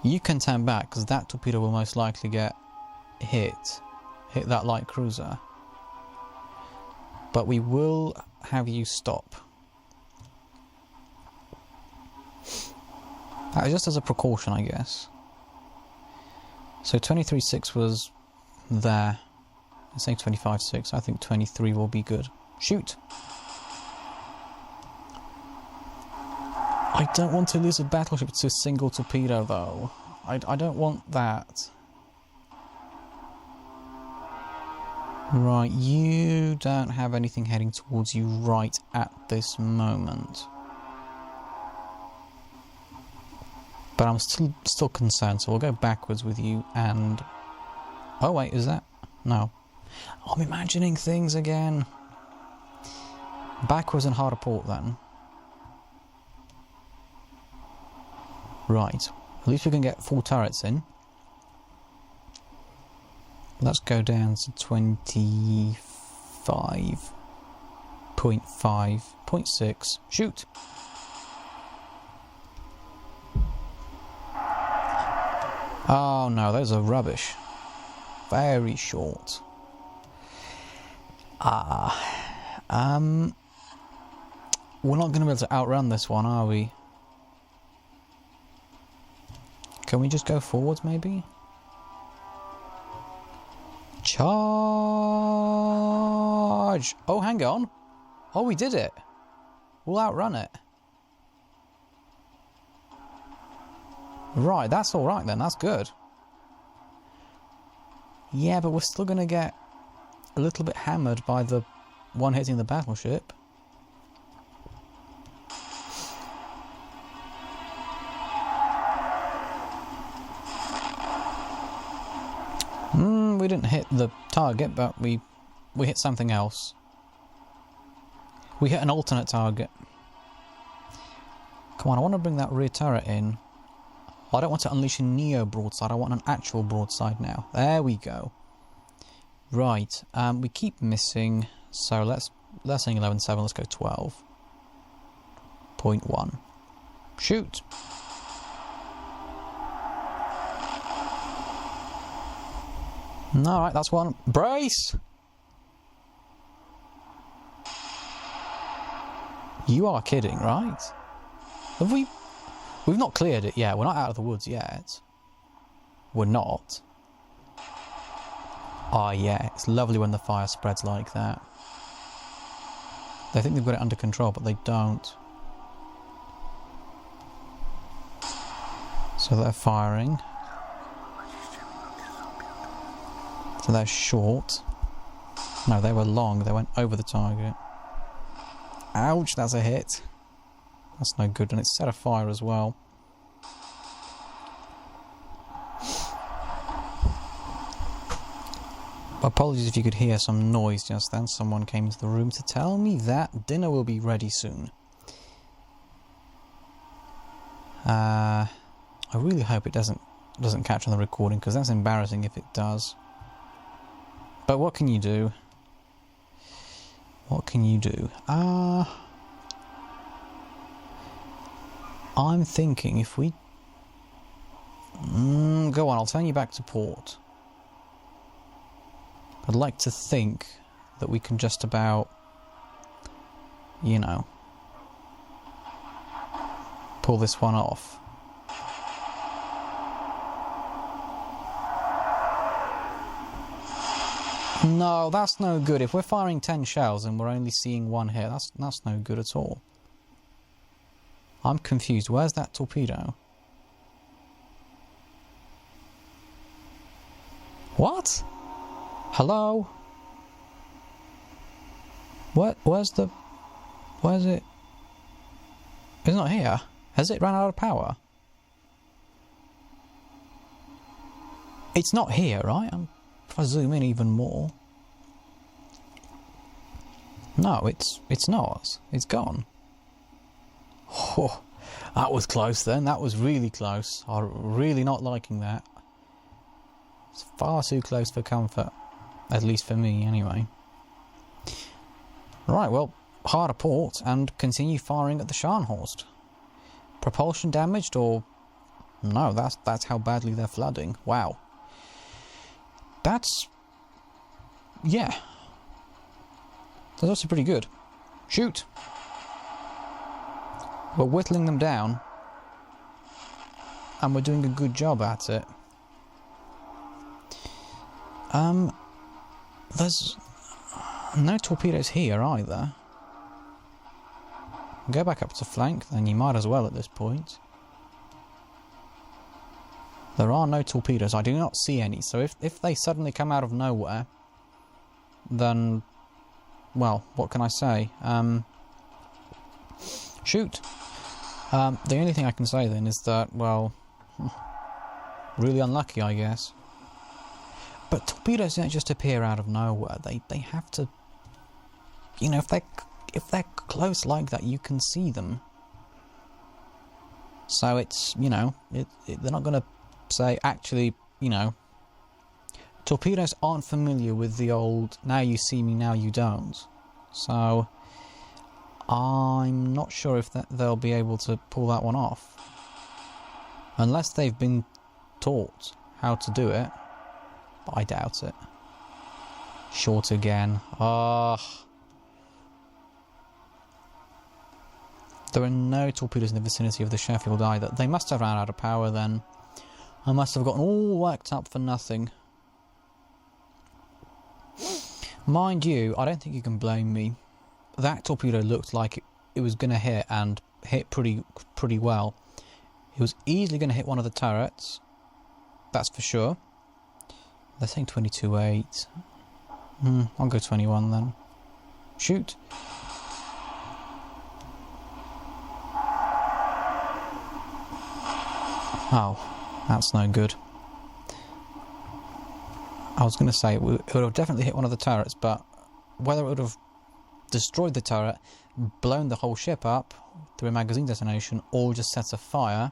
You can turn back, because that torpedo will most likely get hit that light cruiser. But we will have you stop. Just as a precaution, I guess. So 23.6 was there. I'm saying 25.6. I think 23 will be good. Shoot! I don't want to lose a battleship to a single torpedo, though. I don't want that. Right, you don't have anything heading towards you right at this moment. But I'm still concerned, so we'll go backwards with you and... Oh wait, is that... No. Oh, I'm imagining things again. Backwards and harder port then. Right. At least we can get full turrets in. Let's go down to 25.5.6. Shoot! Oh no, those are rubbish. Very short. We're not going to be able to outrun this one, are we? Can we just go forwards, maybe? Charge! Oh, hang on. Oh, we did it. We'll outrun it. Right, that's alright then, that's good. Yeah, but we're still going to get a little bit hammered by the one hitting the battleship. We didn't hit the target, but we hit something else. We hit an alternate target. Come on, I want to bring that rear turret in. I don't want to unleash a neo broadside, I want an actual broadside now. There we go. Right, we keep missing, so let's saying 11.7, let's go 12.1. Shoot! Alright, that's one. Brace! You are kidding, right? Have we... We've not cleared it yet. We're not out of the woods yet. We're not. Ah, yeah. It's lovely when the fire spreads like that. They think they've got it under control, but they don't. So they're firing. So they're short. No, they were long. They went over the target. Ouch, that's a hit. That's no good, and it's set afire as well. Apologies if you could hear some noise just then. Someone came into the room to tell me that dinner will be ready soon. I really hope it doesn't catch on the recording, because that's embarrassing if it does. But what can you do? What can you do? I'm thinking if we... go on, I'll turn you back to port. I'd like to think that we can just about, you know, pull this one off. No, that's no good. If we're firing 10 shells and we're only seeing one hit, that's no good at all. I'm confused. Where's that torpedo? What? Hello? Where's it? It's not here. Has it run out of power? It's not here, right? If I zoom in even more. No, it's not. It's gone. Oh, that was close then. That was really close. I'm really not liking that. It's far too close for comfort. At least for me, anyway. Right, well, harder port and continue firing at the Scharnhorst. Propulsion damaged, or... No, that's how badly they're flooding. Wow. That's... yeah. That's also pretty good. Shoot! We're whittling them down. And we're doing a good job at it. There's no torpedoes here either. Go back up to flank, then you might as well at this point. There are no torpedoes. I do not see any. So if they suddenly come out of nowhere, then, well, what can I say? Shoot. The only thing I can say then is that, well, really unlucky, I guess. But torpedoes don't just appear out of nowhere. They have to, you know, if they're close like that, you can see them. So it's, you know, they're not going to say, actually, you know, torpedoes aren't familiar with the old, now you see me, now you don't. So I'm not sure if they'll be able to pull that one off. Unless they've been taught how to do it. But I doubt it. Short again. There are no torpedoes in the vicinity of the Sheffield either. They must have ran out of power then. I must have gotten all worked up for nothing. Mind you, I don't think you can blame me. That torpedo looked like it was going to hit, and hit pretty well. It was easily going to hit one of the turrets. That's for sure. They're saying 22.8. I'll go 21 then. Shoot. Oh, that's no good. I was going to say it would have definitely hit one of the turrets, but whether it would have destroyed the turret, blown the whole ship up through a magazine detonation, or just set a fire,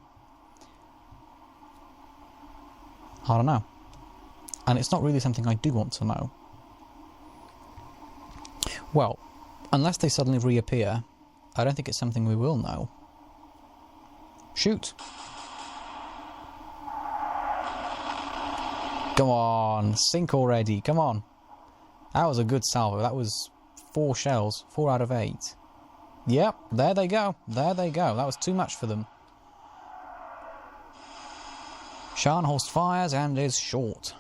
I don't know. And it's not really something I do want to know. Well, unless they suddenly reappear, I don't think it's something we will know. Shoot! Come on, sink already, come on. That was a good salvo. That was 4 shells, 4 out of 8. Yep, there they go, there they go. That was too much for them. Scharnhorst fires and is short.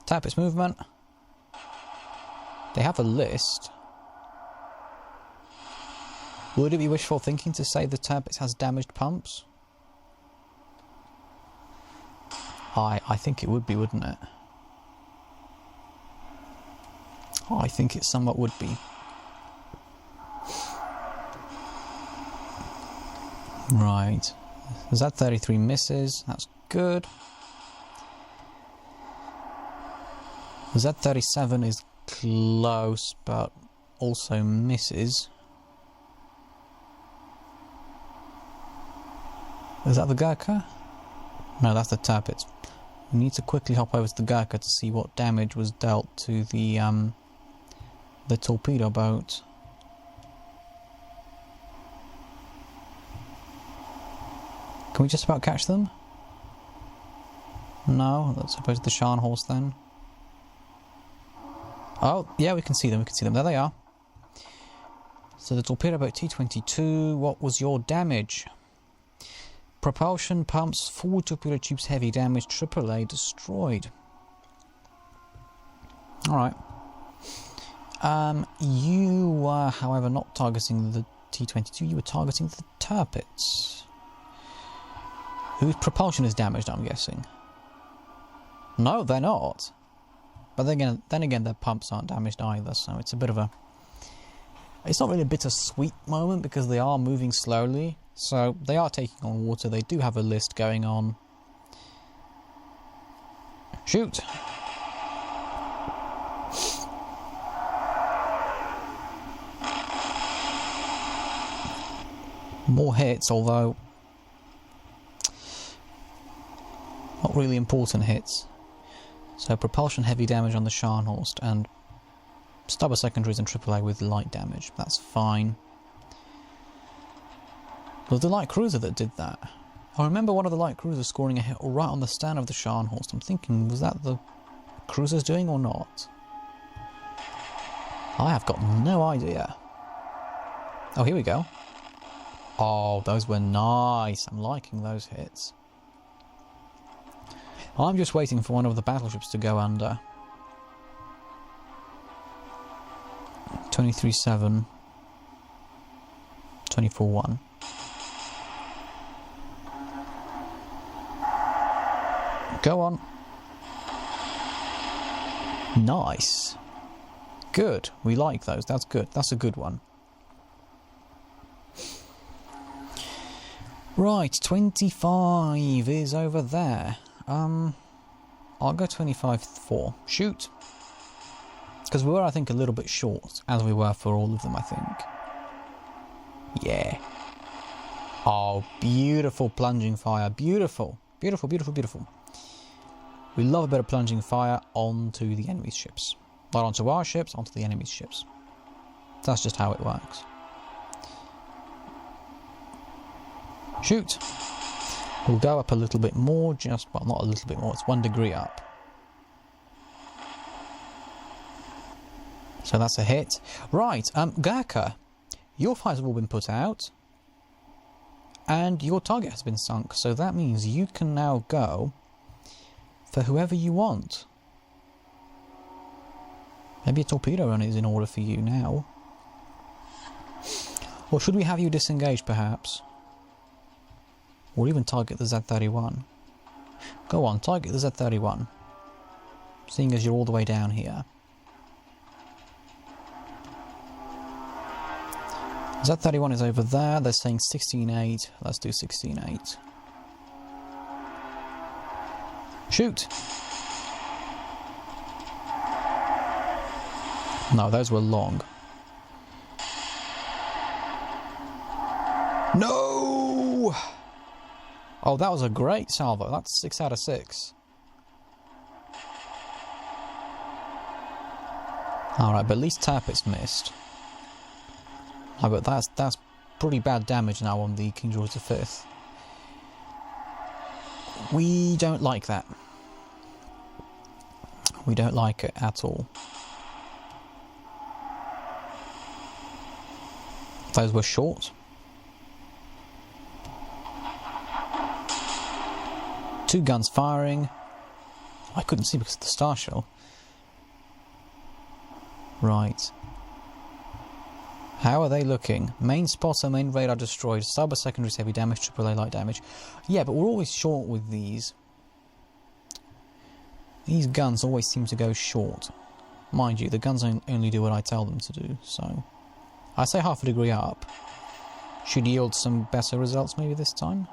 Tap its movement. They have a list. Would it be wishful thinking to say the Turbot has damaged pumps? I think it would be, wouldn't it? I think it somewhat would be. Right. Z33 misses. That's good. Z37 is close, but also misses. Is that the Gurkha? No, that's the Turbot. We need to quickly hop over to the Gurkha to see what damage was dealt to the torpedo boat. Can we just about catch them? No, let's suppose the Scharnhorst then. Oh, yeah, we can see them, There they are. So the torpedo boat T-22, what was your damage? Propulsion, pumps, forward torpedo tubes, heavy damage, AAA destroyed. Alright. You were, however, not targeting the T-22, you were targeting the Turpits. Whose propulsion is damaged, I'm guessing. No, they're not. But then again, their pumps aren't damaged either, so it's a bit of a... It's not really a bittersweet moment because they are moving slowly. So they are taking on water, they do have a list going on. Shoot! More hits, although not really important hits. So propulsion heavy damage on the Scharnhorst and stubber secondaries and AAA with light damage. That's fine. It was the light cruiser that did that. I remember one of the light cruisers scoring a hit right on the stern of the Scharnhorst. I'm thinking, was that the cruisers doing or not? I have got no idea. Oh, here we go. Oh, those were nice. I'm liking those hits. I'm just waiting for one of the battleships to go under. 23-7. 24-1. Go on. Nice. Good. We like those. That's good. That's a good one. Right, 25 is over there. I'll go 25-4. Shoot. Because we were, I think, a little bit short, as we were for all of them, I think. Yeah. Oh, beautiful plunging fire. Beautiful. Beautiful, beautiful, beautiful. We love a bit of plunging fire onto the enemy's ships. Not onto our ships, onto the enemy's ships. That's just how it works. Shoot! We'll go up a little bit more, just, well, not a little bit more, it's 1 degree up. So that's a hit. Right, Gurkha, your fires have all been put out, and your target has been sunk, so that means you can now go for whoever you want. Maybe a torpedo run is in order for you now. Or should we have you disengage, perhaps? Or even target the Z-31. Go on, target the Z-31. Seeing as you're all the way down here. Z-31 is over there. They're saying 16-8. Let's do 16-8. Shoot! No, those were long. No! Oh, that was a great salvo. That's 6 out of 6. Alright, but at least Tirpitz missed. Oh, but that's pretty bad damage now on the King George V. We don't like that. We don't like it at all. Those were short. 2 guns firing. I couldn't see because of the star shell. Right. How are they looking? Main spotter, main radar destroyed. Starboard secondaries heavy damage, AAA light damage. Yeah, but we're always short with these. These guns always seem to go short. Mind you, the guns only do what I tell them to do, so... I say half a degree up. Should yield some better results maybe this time.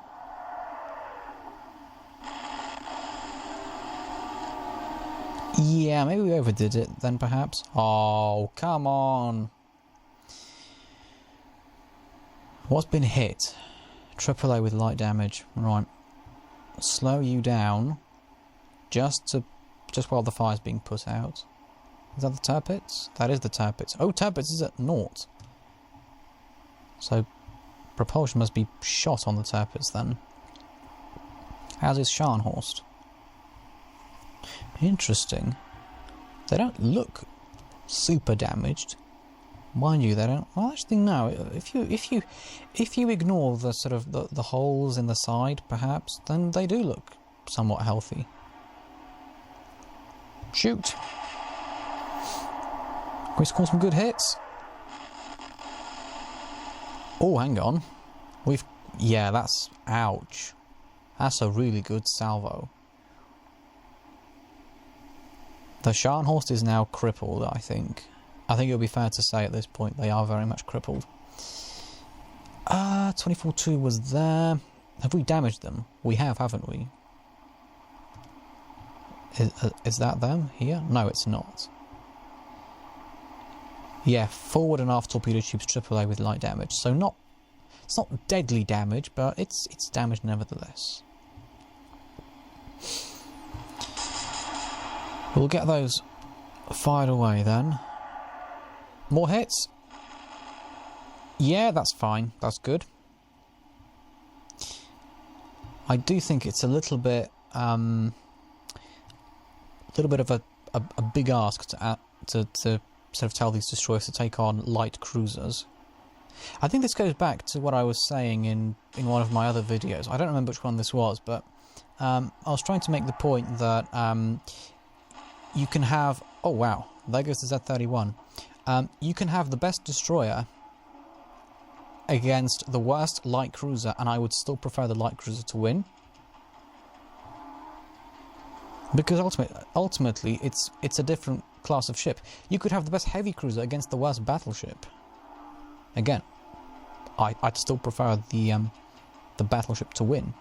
Yeah, maybe we overdid it then perhaps. Oh, come on. What's been hit? AAA with light damage. Right. Slow you down. Just while the fire's being put out. Is that the Tirpitz? That is the Tirpitz. Oh, Tirpitz is at 0. So, propulsion must be shot on the Tirpitz then. As is Scharnhorst. Interesting. They don't look super damaged. Mind you, they don't. Well, actually, no. If you ignore the sort of the holes in the side, perhaps, then they do look somewhat healthy. Shoot. Can we score some good hits? Oh, hang on. Yeah, that's... Ouch. That's a really good salvo. The Scharnhorst is now crippled, I think. I think it would be fair to say at this point they are very much crippled. 24-2 was there. Have we damaged them? We have, haven't we? Is that them here? No, it's not. Yeah, forward and aft torpedo tubes AAA with light damage. So it's not deadly damage, but it's damage nevertheless. We'll get those fired away then. More hits? Yeah, that's fine. That's good. I do think it's a little bit of a big ask to sort of tell these destroyers to take on light cruisers. I think this goes back to what I was saying in one of my other videos. I don't remember which one this was, but I was trying to make the point that you can have... Oh, wow. There goes the Z-31. You can have the best destroyer against the worst light cruiser, and I would still prefer the light cruiser to win. Because ultimately, it's a different class of ship. You could have the best heavy cruiser against the worst battleship. Again, I'd still prefer the battleship to win.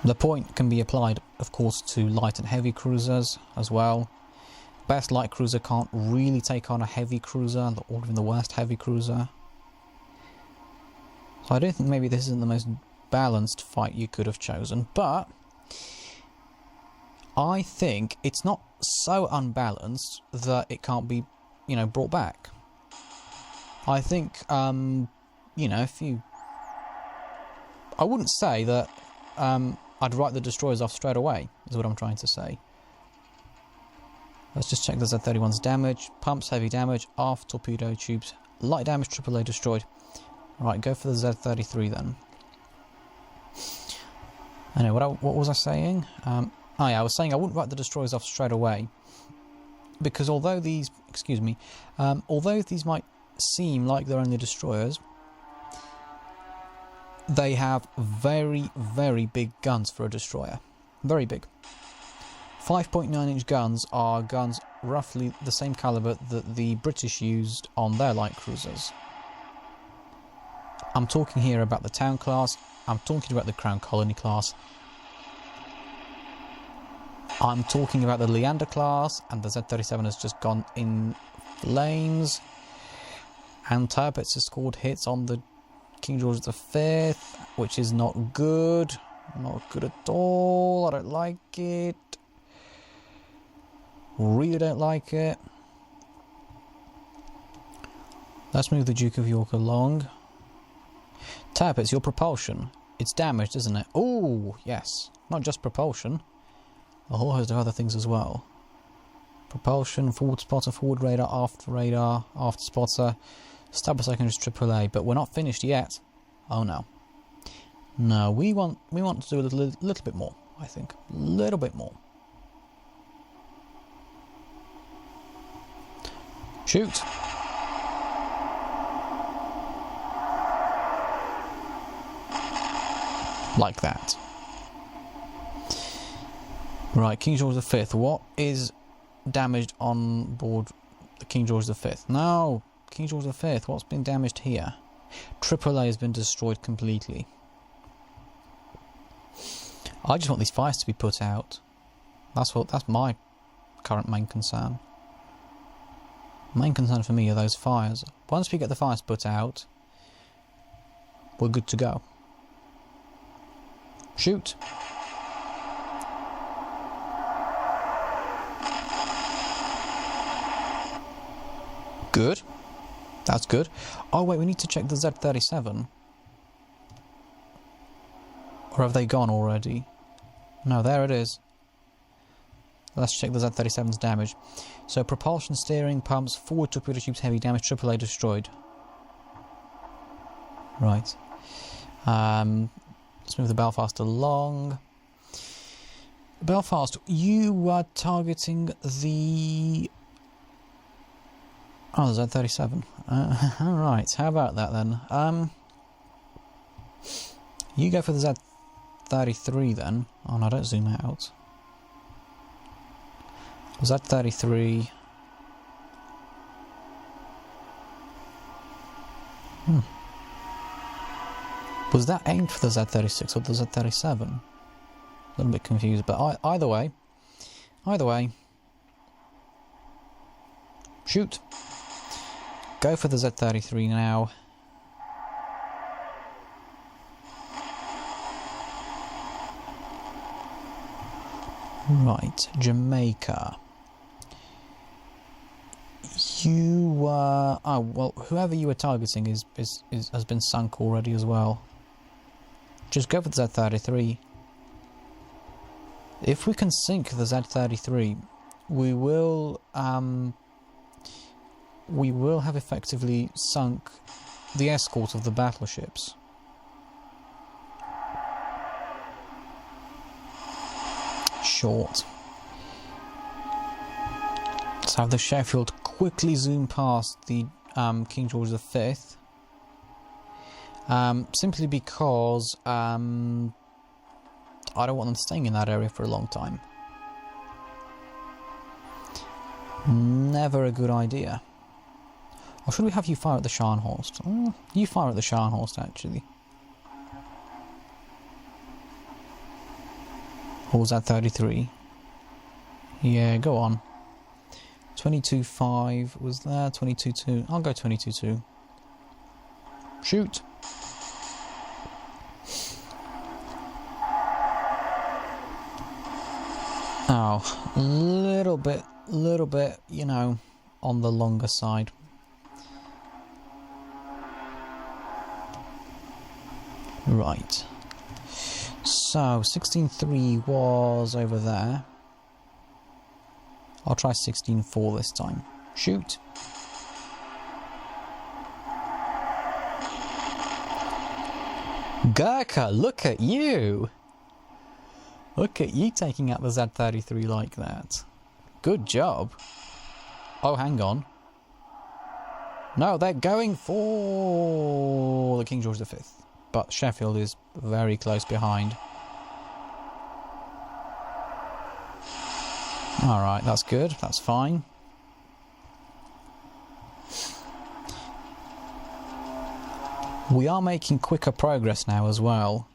The point can be applied, of course, to light and heavy cruisers as well. Best light cruiser can't really take on a heavy cruiser, or even the worst heavy cruiser. So I don't think maybe this isn't the most balanced fight you could have chosen, but I think it's not so unbalanced that it can't be, you know, brought back. I think, you know, I wouldn't say that I'd write the destroyers off straight away, is what I'm trying to say. Let's just check the Z-31's damage. Pumps, heavy damage, aft torpedo tubes, light damage, AAA destroyed. Right, go for the Z-33 then. Anyway, what was I saying? Oh yeah, I was saying I wouldn't write the destroyers off straight away. Because although these, although these might seem like they're only destroyers, they have very, very big guns for a destroyer. Very big. 5.9-inch guns are guns roughly the same calibre that the British used on their light cruisers. I'm talking here about the Town class, I'm talking about the Crown Colony class, I'm talking about the Leander class, and the Z-37 has just gone in flames, and Tirpitz has scored hits on the King George V, which is not good. Not good at all. I don't like it. Really don't like it. Let's move the Duke of York along. Tirpitz, your propulsion. It's damaged, isn't it? Oh, yes. Not just propulsion. A whole host of other things as well. Propulsion, forward spotter, forward radar, aft spotter. Starboard secondaries, AAA, but we're not finished yet. Oh no. No, we want to do a little bit more, I think. A little bit more. Shoot! Like that. Right, King George V. What is damaged on board the King George V? No! King George V, what's been damaged here? AAA has been destroyed completely. I just want these fires to be put out. That's my current main concern. Main concern for me are those fires. Once we get the fires put out, we're good to go. Shoot! Good. That's good. Oh wait, we need to check the Z-37. Or have they gone already? No, there it is. Let's check the Z-37's damage. So propulsion, steering, pumps, forward torpedo tubes, heavy damage, AAA destroyed. Right. Let's move the Belfast along. Belfast, you are targeting the... Oh, the Z-37. Alright, how about that then? You go for the Z-33 then. Oh no, don't zoom out. Z-33. Was that aimed for the Z-36 or the Z-37? A little bit confused, but either way. Shoot! Go for the Z-33 now. Right, Jamaica. You oh well, whoever you were targeting has been sunk already as well. Just go for the Z-33. If we can sink the Z-33, we will have effectively sunk the escort of the battleships. short. Let's have the Sheffield quickly zoom past the King George V. Simply because I don't want them staying in that area for a long time. Never a good idea. Or should we have you fire at the Scharnhorst? You fire at the Scharnhorst, actually. Or was that 33? Yeah, go on. 22.5 was there, 22.2. I'll go 22.2. Shoot! Oh, little bit, you know, on the longer side. Right. So, 16.3 was over there. I'll try 16.4 this time. Shoot! Gurkha, look at you! Look at you taking out the Z33 like that. Good job. Oh, hang on. No, they're going for the King George V. But Sheffield is very close behind. Alright, that's good. That's fine. We are making quicker progress now as well.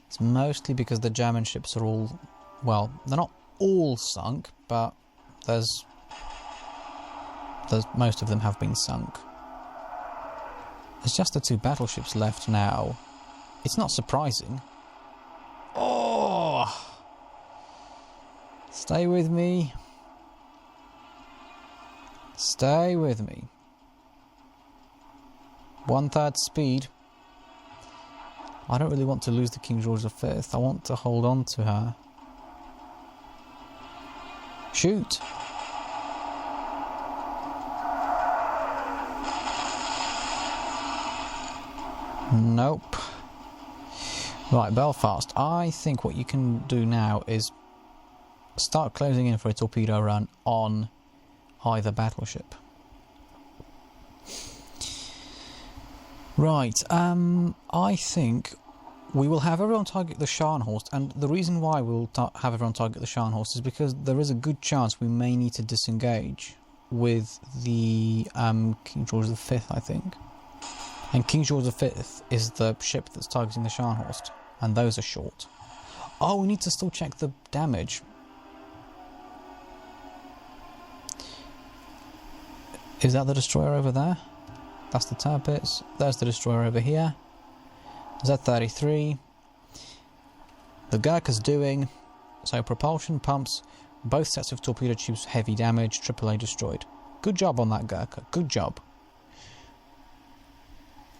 It's mostly because the German ships are all... well, they're not all sunk, but there's most of them have been sunk. There's just the 2 battleships left now. It's not surprising. Oh! Stay with me. Stay with me. 1/3 speed. I don't really want to lose the King George V. I want to hold on to her. Shoot! Nope. Right, Belfast. I think what you can do now is start closing in for a torpedo run on either battleship. Right, I think we will have everyone target the Scharnhorst, and the reason why we'll have everyone target the Scharnhorst is because there is a good chance we may need to disengage with the King George V, I think. And King George V is the ship that's targeting the Scharnhorst, and those are short. Oh, we need to still check the damage. Is that the destroyer over there? That's the Tirpitz. There's the destroyer over here. Z33. The Gurkha's doing. So propulsion, pumps, both sets of torpedo tubes, heavy damage, AAA destroyed. Good job on that Gurkha. Good job.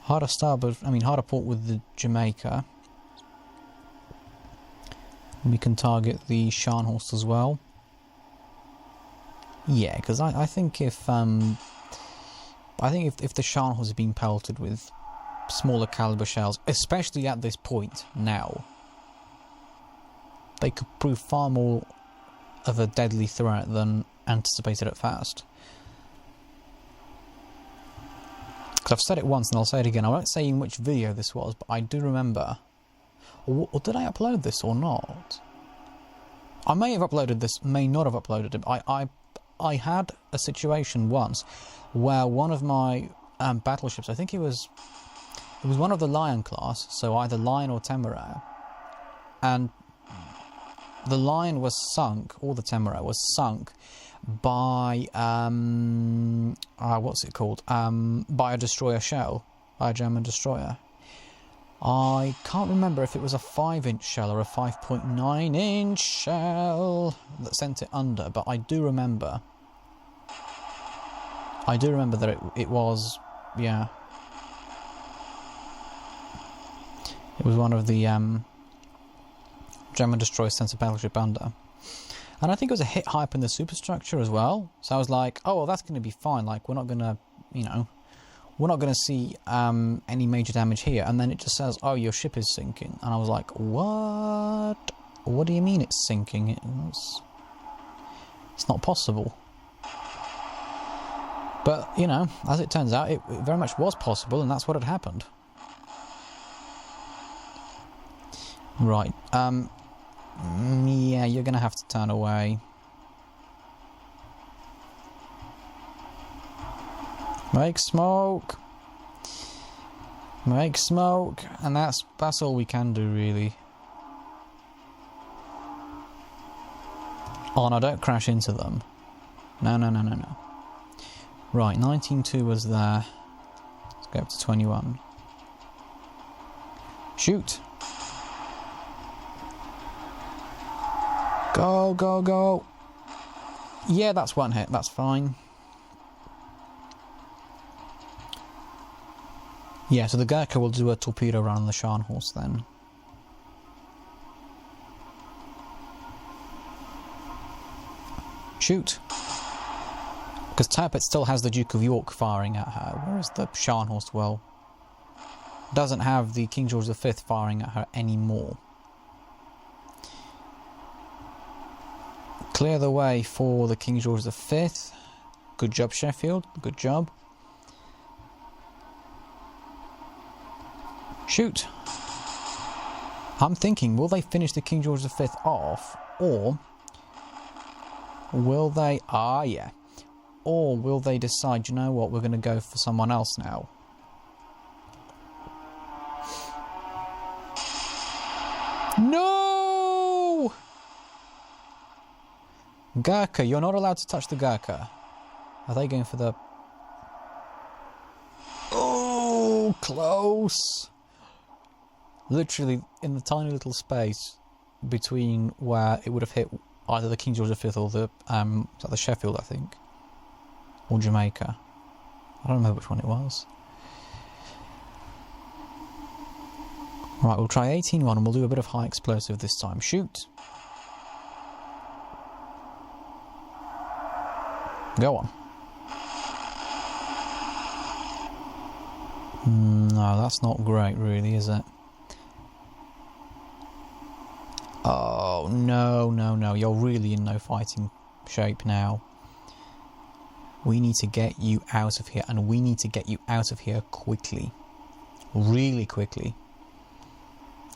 Harder starboard, harder port with the Jamaica. We can target the Scharnhorst as well. Yeah, because I think if the Scharnhorst is being pelted with smaller caliber shells, especially at this point now, they could prove far more of a deadly threat than anticipated at first. Because I've said it once and I'll say it again. I won't say in which video this was, but I do remember. Or did I upload this or not? I may have uploaded this, may not have uploaded it. I had a situation once where one of my battleships, I think it was one of the Lion class, so either Lion or Temeraire, and the Lion was sunk, or the Temeraire was sunk by what's it called? By a destroyer shell, by a German destroyer. I can't remember if it was a 5-inch shell or a 5.9-inch shell that sent it under, but I do remember that it was, yeah, it was one of the German destroyers sent a battleship under. And I think it was a hit high up in the superstructure as well. So I was like, oh, well, that's going to be fine. Like, we're not going to, we're not going to see any major damage here. And then it just says, oh, your ship is sinking. And I was like, what? What do you mean it's sinking? It's not possible. But, you know, as it turns out, it very much was possible, and that's what had happened. Right, yeah, you're gonna have to turn away. Make smoke! Make smoke! And that's all we can do, really. Oh no, don't crash into them. No. Right, 19.2 was there. Let's go up to 21. Shoot! Go! Yeah, that's one hit, that's fine. Yeah, so the Gurkha will do a torpedo run on the Scharnhorst then. Shoot! Because Tirpitz still has the Duke of York firing at her, whereas the Scharnhorst, well, doesn't have the King George V firing at her anymore. Clear the way for the King George V. Good job, Sheffield. Good job. Shoot! I'm thinking, will they finish the King George V off, or will they... Ah, yeah. Or will they decide, you know what, we're going to go for someone else now? No! Gurkha, you're not allowed to touch the Gurkha. Are they going for the... Oh, close! Literally in the tiny little space between where it would have hit either the King George V or the Sheffield, I think. Or Jamaica. I don't remember which one it was. Right, we'll try 18-1 and we'll do a bit of high explosive this time. Shoot! Go on. No, that's not great really, is it? Oh, no. You're really in no fighting shape now. We need to get you out of here, and we need to get you out of here quickly. Really quickly.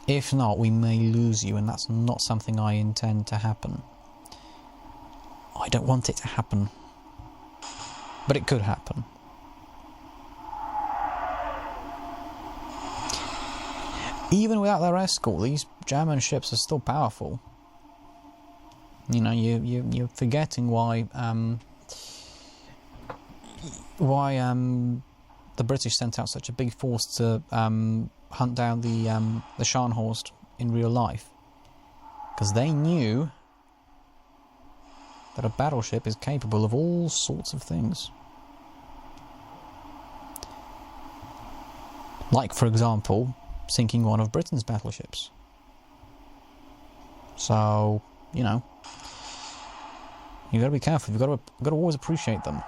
If not, we may lose you, and that's not something I intend to happen. I don't want it to happen. But it could happen. Even without their escort, these German ships are still powerful. You know, you're forgetting why the British sent out such a big force to hunt down the Scharnhorst in real life, because they knew that a battleship is capable of all sorts of things. Like, for example, sinking one of Britain's battleships. So, you know, you've got to be careful. You've got to always appreciate them.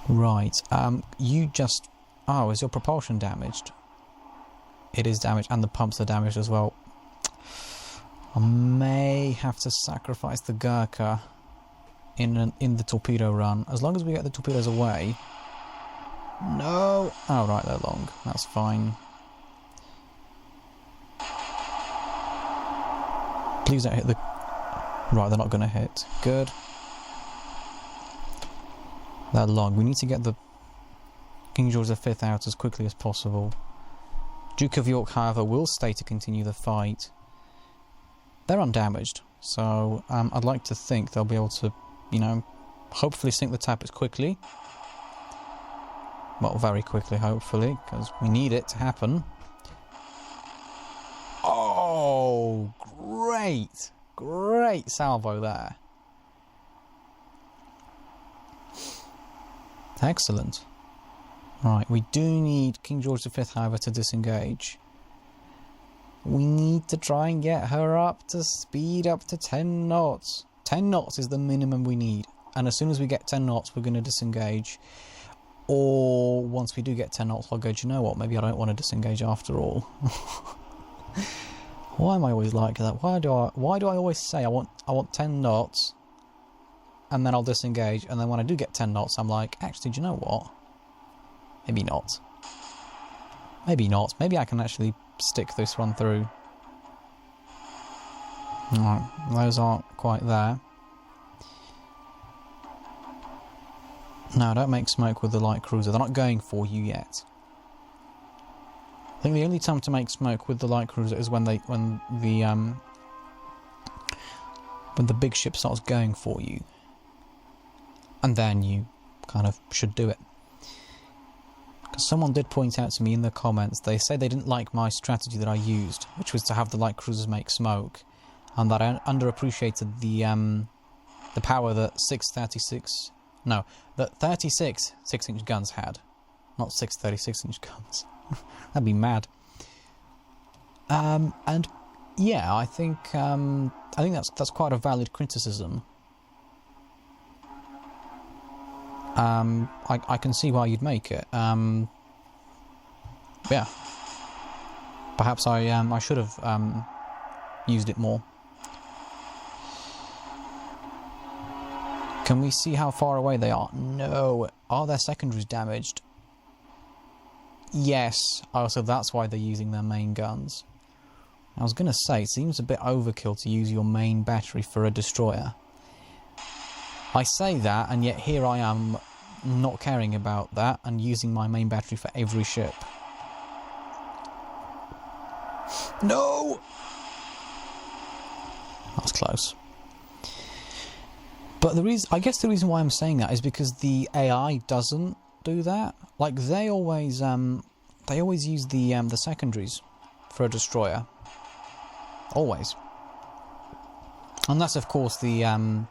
Right. You just... Oh, is your propulsion damaged? It is damaged, and the pumps are damaged as well. I may have to sacrifice the Gurkha in the torpedo run. As long as we get the torpedoes away... No! Oh, right, they're long. That's fine. Please don't hit the... Right, they're not going to hit. Good. They're long. We need to get the King George V out as quickly as possible. Duke of York, however, will stay to continue the fight. They're undamaged, so I'd like to think they'll be able to, you know, hopefully sink the Tirpitz quickly. Well, very quickly, hopefully, because we need it to happen. Oh, great! Great salvo there. Excellent. Right, we do need King George V, however, to disengage. We need to try and get her up to speed up to 10 knots. 10 knots is the minimum we need. And as soon as we get 10 knots, we're going to disengage. Or once we do get 10 knots, I'll go, do you know what, maybe I don't want to disengage after all. Why am I always like that? Why do I always say I want 10 knots and then I'll disengage, and then when I do get 10 knots I'm like, actually, do you know what? Maybe not. Maybe not. Maybe I can actually stick this one through. Alright, those aren't quite there. No, don't make smoke with the light cruiser. They're not going for you yet. I think the only time to make smoke with the light cruiser is when the big ship starts going for you, and then you kind of should do it. Because someone did point out to me in the comments, they say they didn't like my strategy that I used, which was to have the light cruisers make smoke, and that I underappreciated the power that 36 6-inch guns had, not 6 36-inch guns. That'd be mad. And yeah, I think that's quite a valid criticism. I can see why you'd make it. Yeah. Perhaps I should have used it more. Can we see how far away they are? No. Are their secondaries damaged? Yes. Oh, so that's why they're using their main guns. I was going to say, it seems a bit overkill to use your main battery for a destroyer. I say that, and yet here I am not caring about that and using my main battery for every ship. No! That was close. But I guess the reason why I'm saying that is because the AI doesn't do that. Like, they always use the secondaries for a destroyer. Always. Unless, of course, unless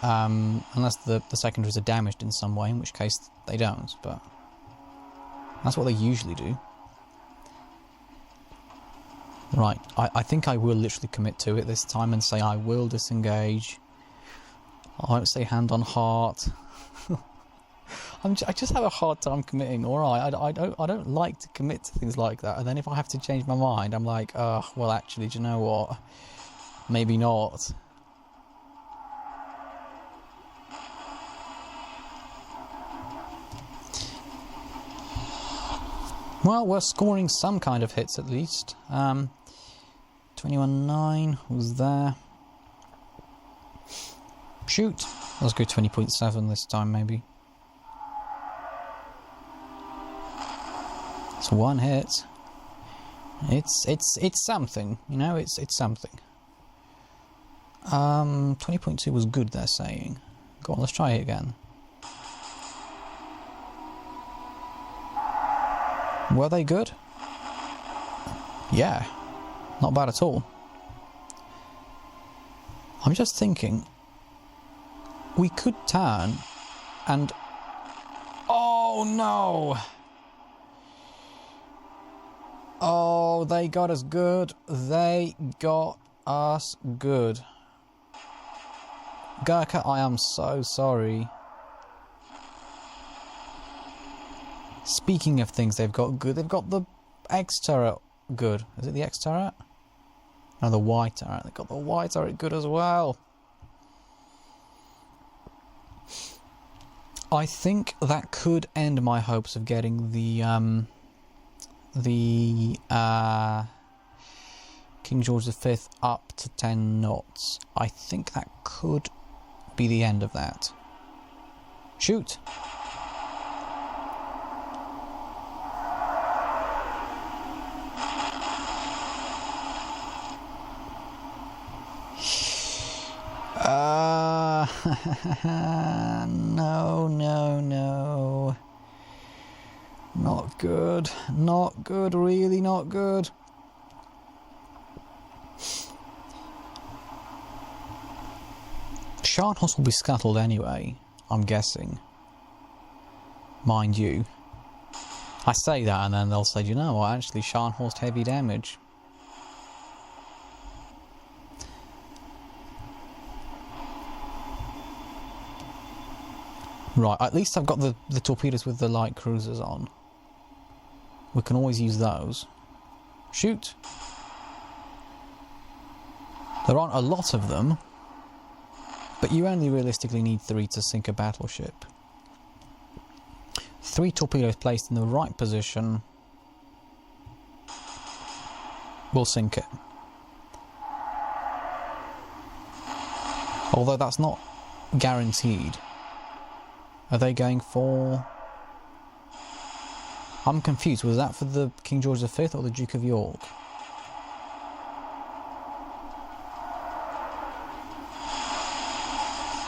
the secondaries are damaged in some way, in which case they don't, but that's what they usually do. Right, I think I will literally commit to it this time and say I will disengage. I won't say hand on heart. I just have a hard time committing. Alright, I don't like to commit to things like that, and then if I have to change my mind, I'm like, well, actually, do you know what? Maybe not. Well, we're scoring some kind of hits at least. 21.9 was there. Shoot! Let's go 20.7 this time, maybe. It's one hit. It's something, you know. It's something. 20.2 was good. They're saying. Go on, let's try it again. Were they good? Yeah. Not bad at all. I'm just thinking, we could turn and... Oh no! Oh, they got us good. They got us good. Gurkha, I am so sorry. Speaking of things they've got good, they've got the X turret good. Is it the X turret? No, the Y turret. They've got the Y turret good as well. I think that could end my hopes of getting the King George V up to 10 knots. I think that could be the end of that. Shoot! No. Not good. Not good, really not good. Scharnhorst will be scuttled anyway, I'm guessing. Mind you. I say that and then they'll say, you know what, actually Scharnhorst heavy damage. Right, at least I've got the torpedoes with the light cruisers on. We can always use those. Shoot! There aren't a lot of them, but you only realistically need 3 to sink a battleship. 3 torpedoes placed in the right position will sink it. Although that's not guaranteed. Are they going for... I'm confused. Was that for the King George V or the Duke of York?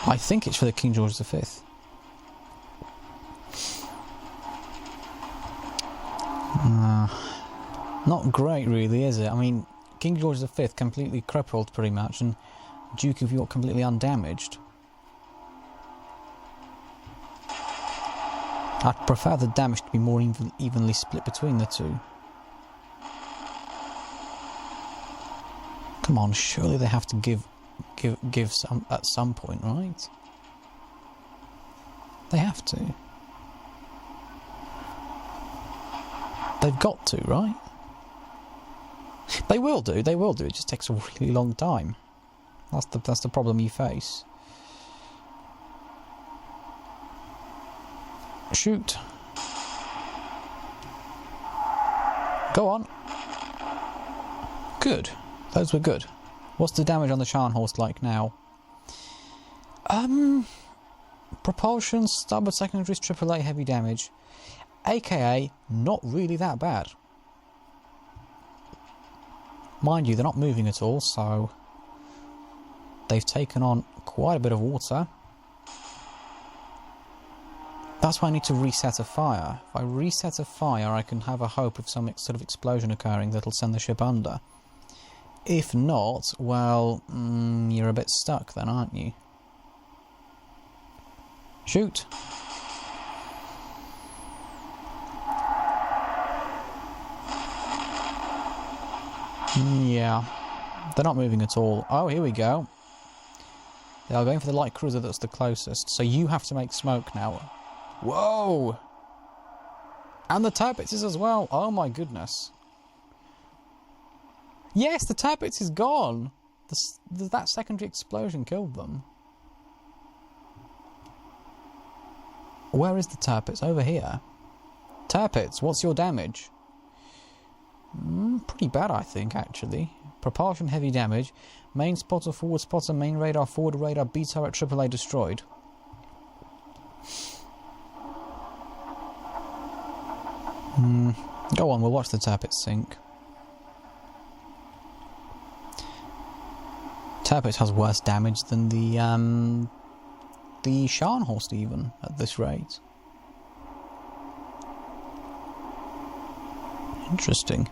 I think it's for the King George V. Not great, really, is it? I mean, King George V completely crippled, pretty much, and Duke of York completely undamaged. I'd prefer the damage to be more evenly split between the two. Come on, surely they have to give some at some point, right? They have to. They've got to, right? They will do. It just takes a really long time. That's the problem you face. Shoot. Go on. Good. Those were good. What's the damage on the Scharnhorst like now? Propulsion, starboard secondaries, AAA heavy damage. AKA, not really that bad. Mind you, they're not moving at all, so they've taken on quite a bit of water. That's why I need to reset a fire. If I reset a fire, I can have a hope of some sort of explosion occurring that'll send the ship under. If not, well, you're a bit stuck then, aren't you? Shoot! Yeah, they're not moving at all. Oh, here we go. They are going for the light cruiser that's the closest, so you have to make smoke now. Whoa! And the Tirpitz as well. Oh my goodness. Yes, the Tirpitz is gone. That secondary explosion killed them. Where is the Tirpitz? Over here. Tirpitz, what's your damage? Pretty bad, I think, actually. Propulsion heavy damage. Main spotter, forward spotter, main radar, forward radar, B turret, AAA destroyed. Go on, we'll watch the Tirpitz sink. Tirpitz has worse damage than the Scharnhorst even, at this rate. Interesting.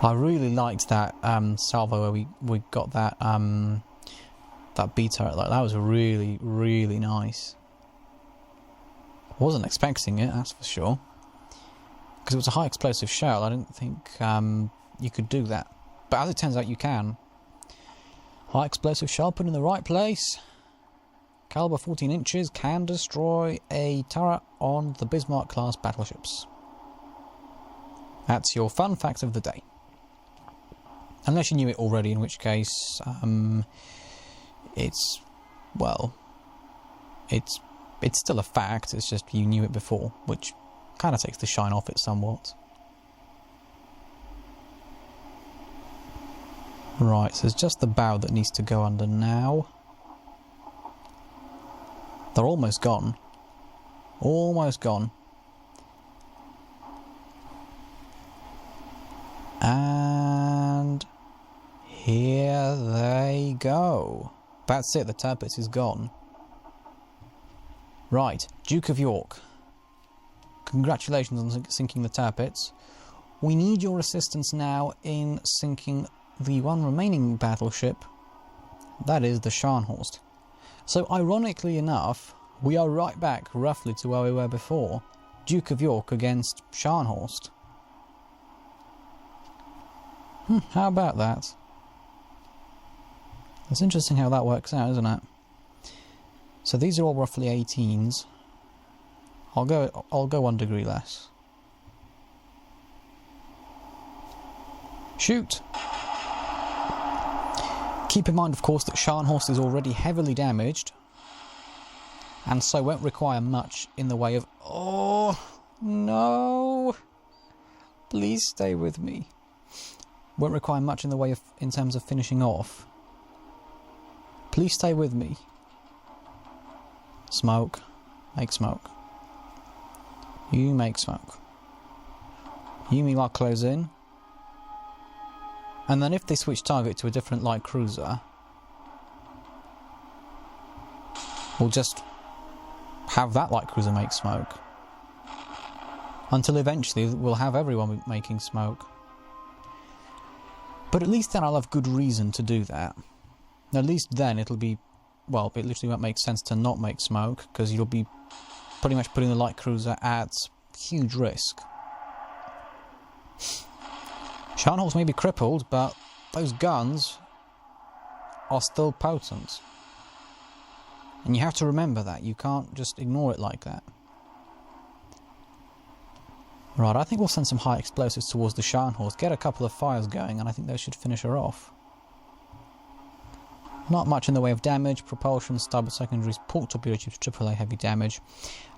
I really liked that salvo where we got that that B turret. Like, that was really, really nice. Wasn't expecting it, that's for sure. Because it was a high explosive shell. I didn't think you could do that. But as it turns out, you can. High explosive shell put in the right place. Caliber 14 inches can destroy a turret on the Bismarck class battleships. That's your fun fact of the day. Unless you knew it already, in which case it's still a fact, it's just you knew it before, which kind of takes the shine off it somewhat. Right, so it's just the bow that needs to go under now. They're almost gone. Almost gone. And here they go. That's it, the Tirpitz is gone. Right, Duke of York. Congratulations on sinking the Tirpitz. We need your assistance now in sinking the one remaining battleship, that is the Scharnhorst. So ironically enough, we are right back roughly to where we were before. Duke of York against Scharnhorst. How about that? It's interesting how that works out, isn't it? So these are all roughly 18s. I'll go 1 degree less. Shoot! Keep in mind, of course, that Scharnhorst is already heavily damaged, and so won't require much in the way of... Oh, no! Please stay with me. Won't require much in the way of, in terms of finishing off. Please stay with me. Smoke. Make smoke. You make smoke. You meanwhile close in. And then if they switch target to a different light cruiser, we'll just have that light cruiser make smoke. Until eventually we'll have everyone making smoke. But at least then I'll have good reason to do that. At least then it'll be... Well, it literally won't make sense to not make smoke, because you'll be pretty much putting the light cruiser at huge risk. Scharnhorst may be crippled, but those guns are still potent. And you have to remember that. You can't just ignore it like that. Right, I think we'll send some high explosives towards the Scharnhorst, get a couple of fires going, and I think those should finish her off. Not much in the way of damage, propulsion, starboard secondaries, port torpedo tubes, AAA heavy damage.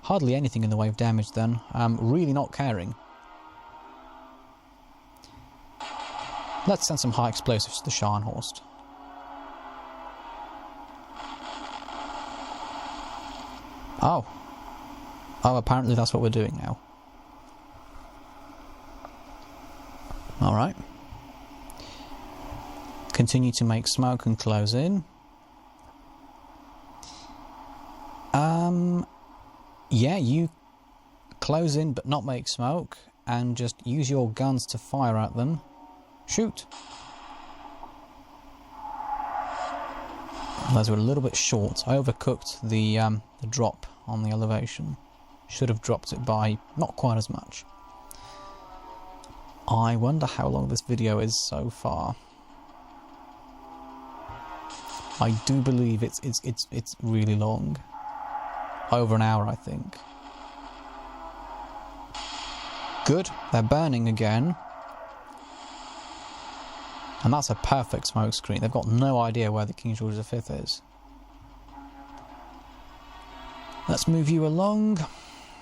Hardly anything in the way of damage then. Really not caring. Let's send some high explosives to the Scharnhorst. Oh. Oh, apparently that's what we're doing now. Alright. Continue to make smoke and close in. Yeah, you close in but not make smoke, and just use your guns to fire at them. Shoot! Those were a little bit short. I overcooked the drop on the elevation. Should have dropped it by not quite as much. I wonder how long this video is so far. I do believe it's really long. Over an hour, I think. Good, they're burning again. And that's a perfect smoke screen. They've got no idea where the King George V is. Let's move you along.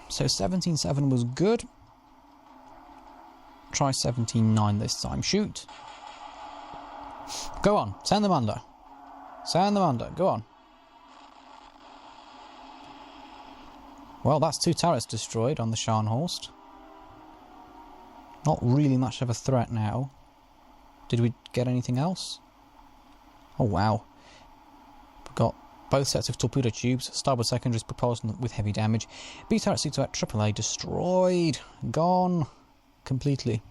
So 17.7 was good. Try 17.9 this time. Shoot. Go on, send them under. Send them under, go on. Well, that's 2 turrets destroyed on the Scharnhorst. Not really much of a threat now. Did we get anything else? Oh wow. We've got both sets of torpedo tubes, starboard secondaries, propulsion with heavy damage. B turret, C turret, AAA destroyed. Gone. Completely.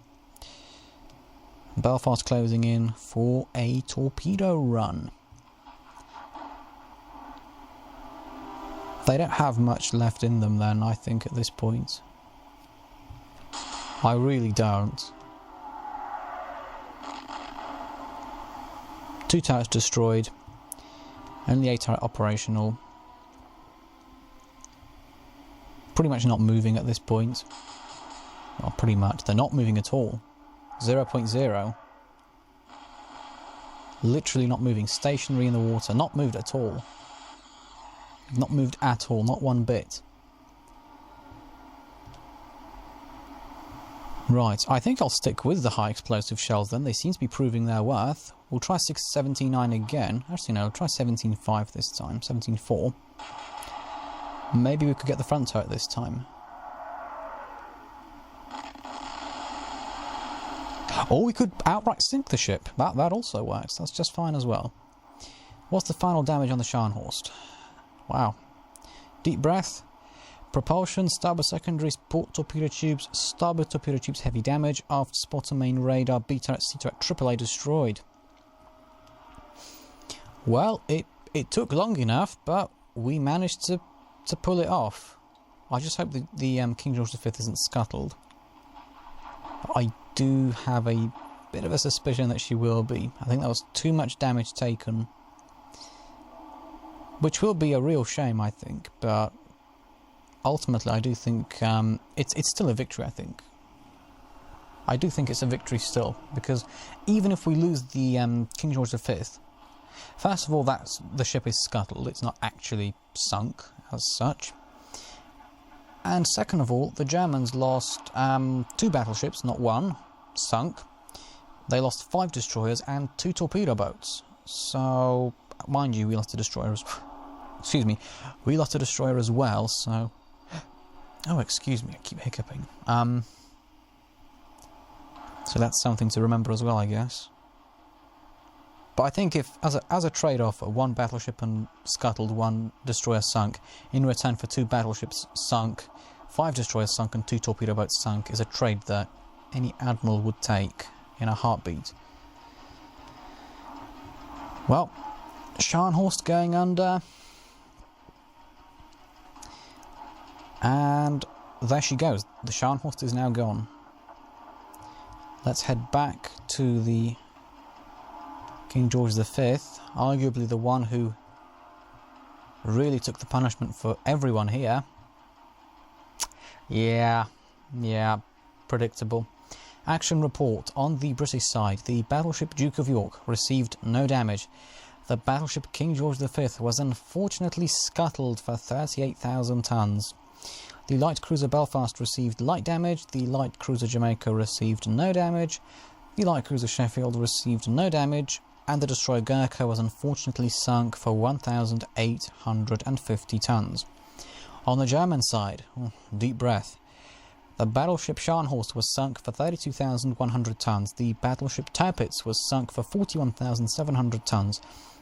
Belfast closing in for a torpedo run. They don't have much left in them then, I think, at this point. I really don't. 2 turrets destroyed. Only 8 turret operational. Pretty much not moving at this point. Well, pretty much. They're not moving at all. 0.0. Literally not moving. Stationary in the water. Not moved at all. Not moved at all. Not one bit. Right. I think I'll stick with the high explosive shells then. They seem to be proving their worth. We'll try 17.9 again. Actually, no. We'll try 17.5 this time. 17.4. Maybe we could get the front turret this time. Or we could outright sink the ship. That also works. That's just fine as well. What's the final damage on the Scharnhorst? Wow. Deep breath. Propulsion, starboard secondaries, port torpedo tubes, starboard torpedo tubes heavy damage, aft spotter main radar, B turret, C turret, AAA destroyed. Well, it took long enough, but we managed to pull it off. I just hope the King George V isn't scuttled. I do have a bit of a suspicion that she will be. I think that was too much damage taken. which will be a real shame, I think, but ultimately I do think it's still a victory, I think. I do think it's a victory still, because even if we lose the King George V, first of all, the ship is scuttled, it's not actually sunk as such. And second of all, the Germans lost 2 battleships, not 1, sunk. They lost 5 destroyers and 2 torpedo boats. So, mind you, we lost a destroyer as well. Excuse me, we lost a destroyer as well, so... Oh, excuse me, I keep hiccuping. So that's something to remember as well, I guess. But I think if, as a trade-off, 1 battleship and scuttled, 1 destroyer sunk, in return for 2 battleships sunk, 5 destroyers sunk and 2 torpedo boats sunk, is a trade that any admiral would take in a heartbeat. Well, Scharnhorst going under. And there she goes. The Scharnhorst is now gone. Let's head back to the King George V, arguably the one who really took the punishment for everyone here. Yeah, predictable. Action report. On the British side, the battleship Duke of York received no damage. The battleship King George V was unfortunately scuttled for 38,000 tons. The light cruiser Belfast received light damage, the light cruiser Jamaica received no damage, the light cruiser Sheffield received no damage, and the destroyer Gurkha was unfortunately sunk for 1,850 tons. On the German side, deep breath, the battleship Scharnhorst was sunk for 32,100 tons, the battleship Tirpitz was sunk for 41,700 tons,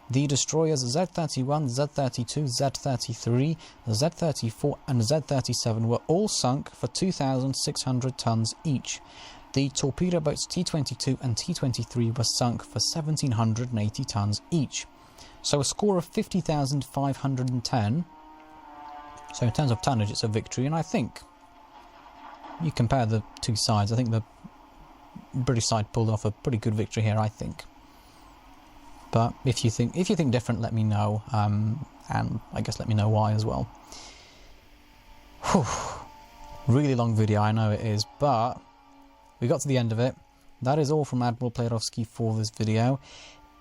the destroyers Z-31, Z-32, Z-33, Z-34 and Z-37 were all sunk for 2,600 tons each. The torpedo boats T-22 and T-23 were sunk for 1,780 tons each. So a score of 50,510. So in terms of tonnage, it's a victory, and I think you compare the two sides, I think the British side pulled off a pretty good victory here, I think. But if you think different, let me know, and I guess let me know why as well. Whew. Really long video, I know it is, but we got to the end of it. That is all from Admiral Playerovski for this video.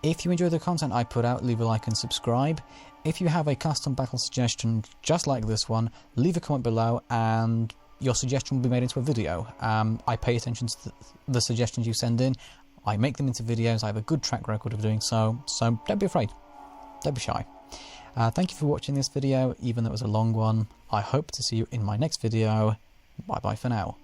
If you enjoy the content I put out, leave a like and subscribe. If you have a custom battle suggestion just like this one, leave a comment below and your suggestion will be made into a video. I pay attention to the suggestions you send in. I make them into videos. I have a good track record of doing so don't be afraid. Don't be shy. Thank you for watching this video, even though it was a long one. I hope to see you in my next video. Bye bye for now.